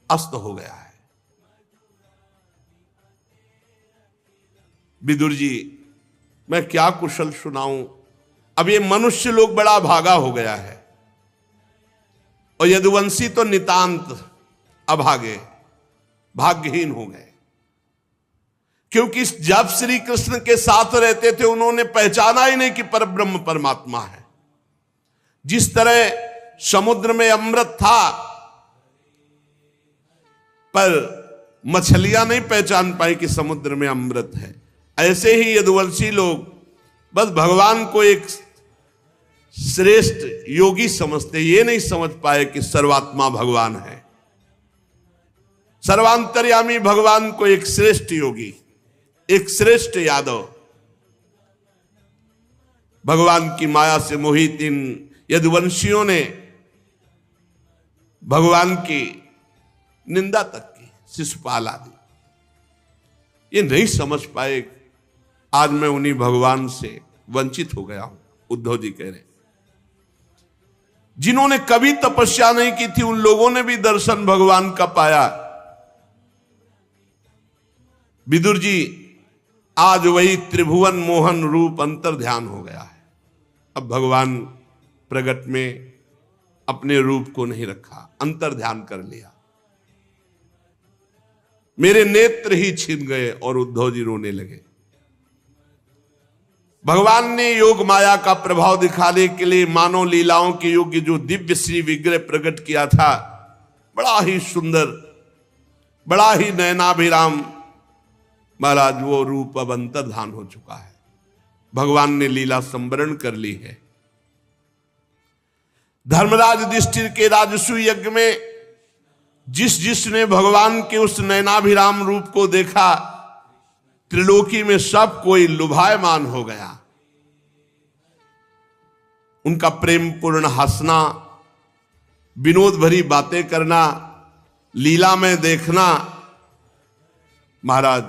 अस्त हो गया है। विदुर जी मैं क्या कुशल सुनाऊं, अब ये मनुष्य लोग बड़ा भागा हो गया है और यदुवंशी तो नितांत अभागे, भाग्यहीन हो गए। क्योंकि जब श्री कृष्ण के साथ रहते थे उन्होंने पहचाना ही नहीं कि परब्रह्म परमात्मा है। जिस तरह समुद्र में अमृत था पर मछलियां नहीं पहचान पाई कि समुद्र में अमृत है, ऐसे ही यदुवंशी लोग बस भगवान को एक श्रेष्ठ योगी समझते, ये नहीं समझ पाए कि सर्वात्मा भगवान है। सर्वांतर्यामी भगवान को एक श्रेष्ठ योगी, एक श्रेष्ठ यादव, भगवान की माया से मोहित इन यदुवंशियों ने भगवान की निंदा तक की, शिशुपाल आदि। ये नहीं समझ पाए आज मैं उन्हीं भगवान से वंचित हो गया हूं। उद्धव जी कह रहे जिन्होंने कभी तपस्या नहीं की थी उन लोगों ने भी दर्शन भगवान का पाया। विदुर जी आज वही त्रिभुवन मोहन रूप अंतर ध्यान हो गया है। अब भगवान प्रगट में अपने रूप को नहीं रखा, अंतर ध्यान कर लिया। मेरे नेत्र ही छिन गए और उद्धव जी रोने लगे। भगवान ने योग माया का प्रभाव दिखाने के लिए मानव लीलाओं के योग्य जो दिव्य श्री विग्रह प्रकट किया था, बड़ा ही सुंदर, बड़ा ही नयनाभिराम, महाराज वो रूप अब अंतर्धान हो चुका है। भगवान ने लीला संवरण कर ली है। धर्मराज युधिष्ठिर के राजसूय यज्ञ में जिसने भगवान के उस नयनाभिराम रूप को देखा, त्रिलोकी में सब कोई लुभायमान हो गया। उनका प्रेम पूर्ण हंसना, विनोद भरी बातें करना, लीला में देखना महाराज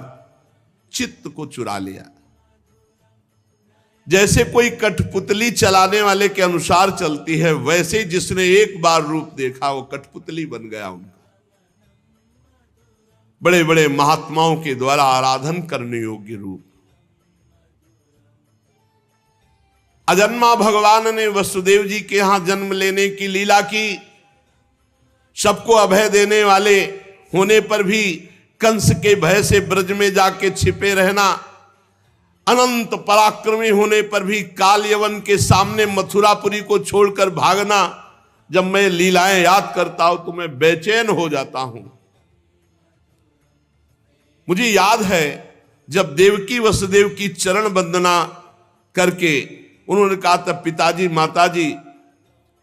चित्त को चुरा लिया। जैसे कोई कठपुतली चलाने वाले के अनुसार चलती है, वैसे जिसने एक बार रूप देखा वो कठपुतली बन गया उनका। बड़े बड़े महात्माओं के द्वारा आराधन करने योग्य रूप। अजन्मा भगवान ने वसुदेव जी के यहां जन्म लेने की लीला की। सबको अभय देने वाले होने पर भी कंस के भय से ब्रज में जाके छिपे रहना, अनंत पराक्रमी होने पर भी काल यवन के सामने मथुरापुरी को छोड़कर भागना। जब मैं लीलाएं याद करता हूं तो मैं बेचैन हो जाता हूं। मुझे याद है जब देवकी वसुदेव की चरण वंदना करके उन्होंने कहा था, पिताजी माताजी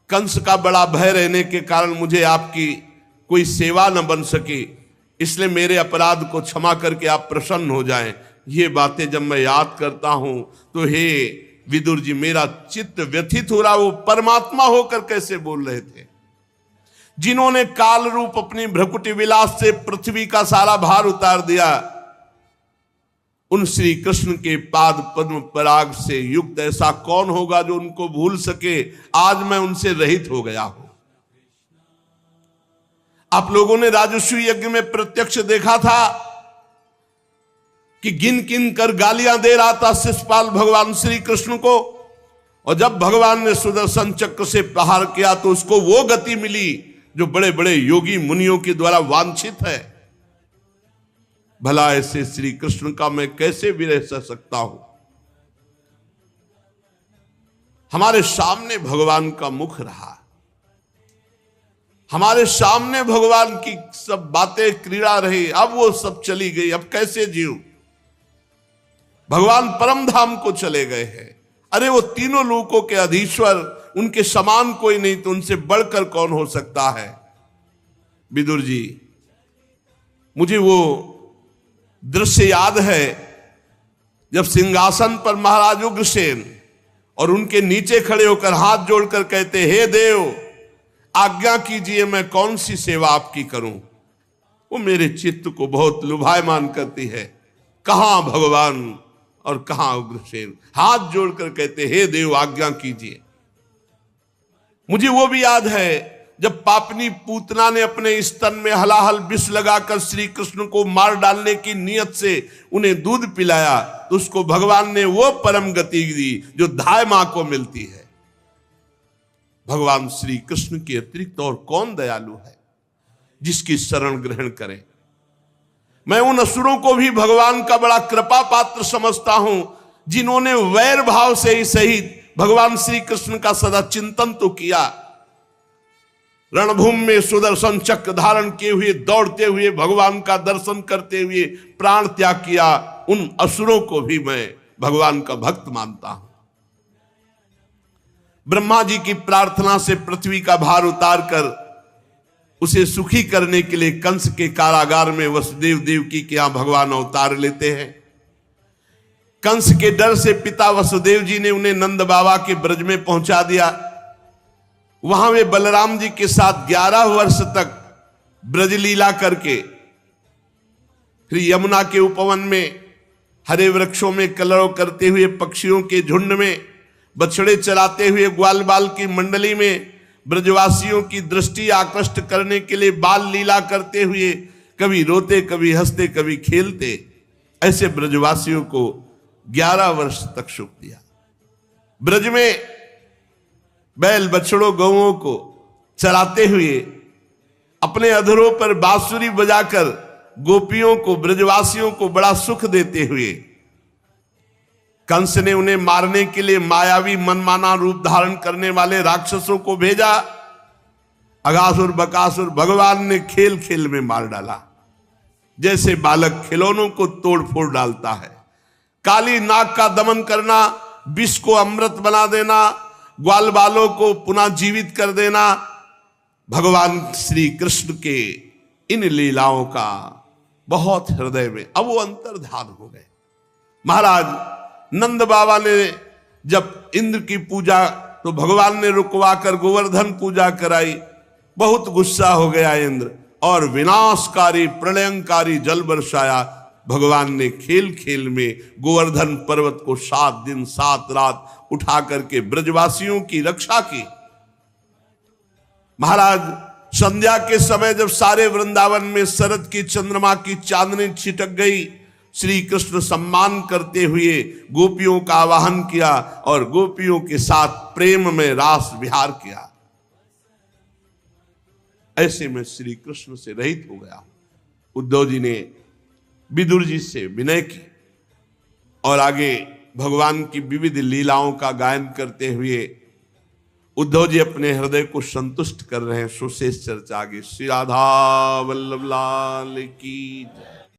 कंस का बड़ा भय रहने के कारण मुझे आपकी कोई सेवा न बन सके, इसलिए मेरे अपराध को क्षमा करके आप प्रसन्न हो जाएं। ये बातें जब मैं याद करता हूं तो हे विदुर जी, मेरा चित्त व्यथित हो रहा। वो परमात्मा होकर कैसे बोल रहे थे, जिन्होंने काल रूप अपनी भ्रकुटी विलास से पृथ्वी का सारा भार उतार दिया। उन श्री कृष्ण के पाद पद्म पराग से युक्त ऐसा कौन होगा जो उनको भूल सके। आज मैं उनसे रहित हो गया हूं। आप लोगों ने राजस्व यज्ञ में प्रत्यक्ष देखा था कि गिन गिन कर गालियां दे रहा था शिशुपाल भगवान श्री कृष्ण को, और जब भगवान ने सुदर्शन चक्र से प्रहार किया तो उसको वो गति मिली जो बड़े बड़े योगी मुनियों के द्वारा वांछित है। भला ऐसे श्री कृष्ण का मैं कैसे विरह सह सकता हूं। हमारे सामने भगवान का मुख रहा, हमारे सामने भगवान की सब बातें क्रीड़ा रही, अब वो सब चली गई। अब कैसे जीऊं। भगवान परम धाम को चले गए हैं। अरे वो तीनों लोकों के अधीश्वर, उनके समान कोई नहीं, तो उनसे बढ़कर कौन हो सकता है। विदुर जी, मुझे वो दृश्य याद है जब सिंहासन पर महाराज उग्रसेन और उनके नीचे खड़े होकर हाथ जोड़कर कहते, हे देव आज्ञा कीजिए, मैं कौन सी सेवा आपकी करूं। वो मेरे चित्त को बहुत लुभायमान करती है। कहां भगवान और कहां उग्रसेन, हाथ जोड़कर कहते, हे देव आज्ञा कीजिए। मुझे वो भी याद है जब पापनी पूतना ने अपने स्तन में हलाहल विष लगाकर श्री कृष्ण को मार डालने की नियत से उन्हें दूध पिलाया, तो उसको भगवान ने वो परम गति दी जो धाय मां को मिलती है। भगवान श्री कृष्ण के अतिरिक्त और कौन दयालु है जिसकी शरण ग्रहण करें। मैं उन असुरों को भी भगवान का बड़ा कृपा पात्र समझता हूं, जिन्होंने वैर भाव से ही सही भगवान श्री कृष्ण का सदा चिंतन तो किया। रणभूमि में सुदर्शन चक्र धारण किए हुए दौड़ते हुए भगवान का दर्शन करते हुए प्राण त्याग किया। उन असुरों को भी मैं भगवान का भक्त मानता हूं। ब्रह्मा जी की प्रार्थना से पृथ्वी का भार उतारकर उसे सुखी करने के लिए कंस के कारागार में वसुदेव देवकी के यहां भगवान अवतार लेते हैं। कंस के डर से पिता वसुदेव जी ने उन्हें नंद बाबा के ब्रज में पहुंचा दिया। वहां वे बलराम जी के साथ 11 वर्ष तक ब्रज लीला करके फिर यमुना के उपवन में हरे वृक्षों में कलरव करते हुए पक्षियों के झुंड में बछड़े चराते हुए ग्वाल बाल की मंडली में ब्रजवासियों की दृष्टि आकृष्ट करने के लिए बाल लीला करते हुए कभी रोते कभी हंसते कभी खेलते, ऐसे ब्रजवासियों को 11 वर्ष तक सुख दिया। ब्रज में बैल बछड़ों गौओं को चराते हुए अपने अधरों पर बांसुरी बजाकर गोपियों को ब्रजवासियों को बड़ा सुख देते हुए कंस ने उन्हें मारने के लिए मायावी मनमाना रूप धारण करने वाले राक्षसों को भेजा। अगासुर बकासुर भगवान ने खेल खेल में मार डाला, जैसे बालक खिलौनों को तोड़ फोड़ डालता है। काली नाग का दमन करना, विष को अमृत बना देना, ग्वाल बालों को पुनः जीवित कर देना, भगवान श्री कृष्ण के इन लीलाओं का बहुत हृदय में अब वो अंतर्धान हो गए। महाराज नंद बाबा ने जब इंद्र की पूजा तो भगवान ने रुकवा कर गोवर्धन पूजा कराई। बहुत गुस्सा हो गया इंद्र और विनाशकारी प्रलयंकारी जल बरसाया। भगवान ने खेल खेल में गोवर्धन पर्वत को 7 दिन 7 रात उठा करके ब्रजवासियों की रक्षा की। महाराज संध्या के समय जब सारे वृंदावन में शरद की चंद्रमा की चांदनी छिटक गई, श्री कृष्ण सम्मान करते हुए गोपियों का आवाहन किया और गोपियों के साथ प्रेम में रास विहार किया। ऐसे में श्री कृष्ण से रहित हो गया। उद्धव जी ने विदुर जी से विनय की और आगे भगवान की विविध लीलाओं का गायन करते हुए उद्धव जी अपने हृदय को संतुष्ट कर रहे हैं। सुशेष चर्चा आगे। श्री राधा वल्लभ लाल की जय।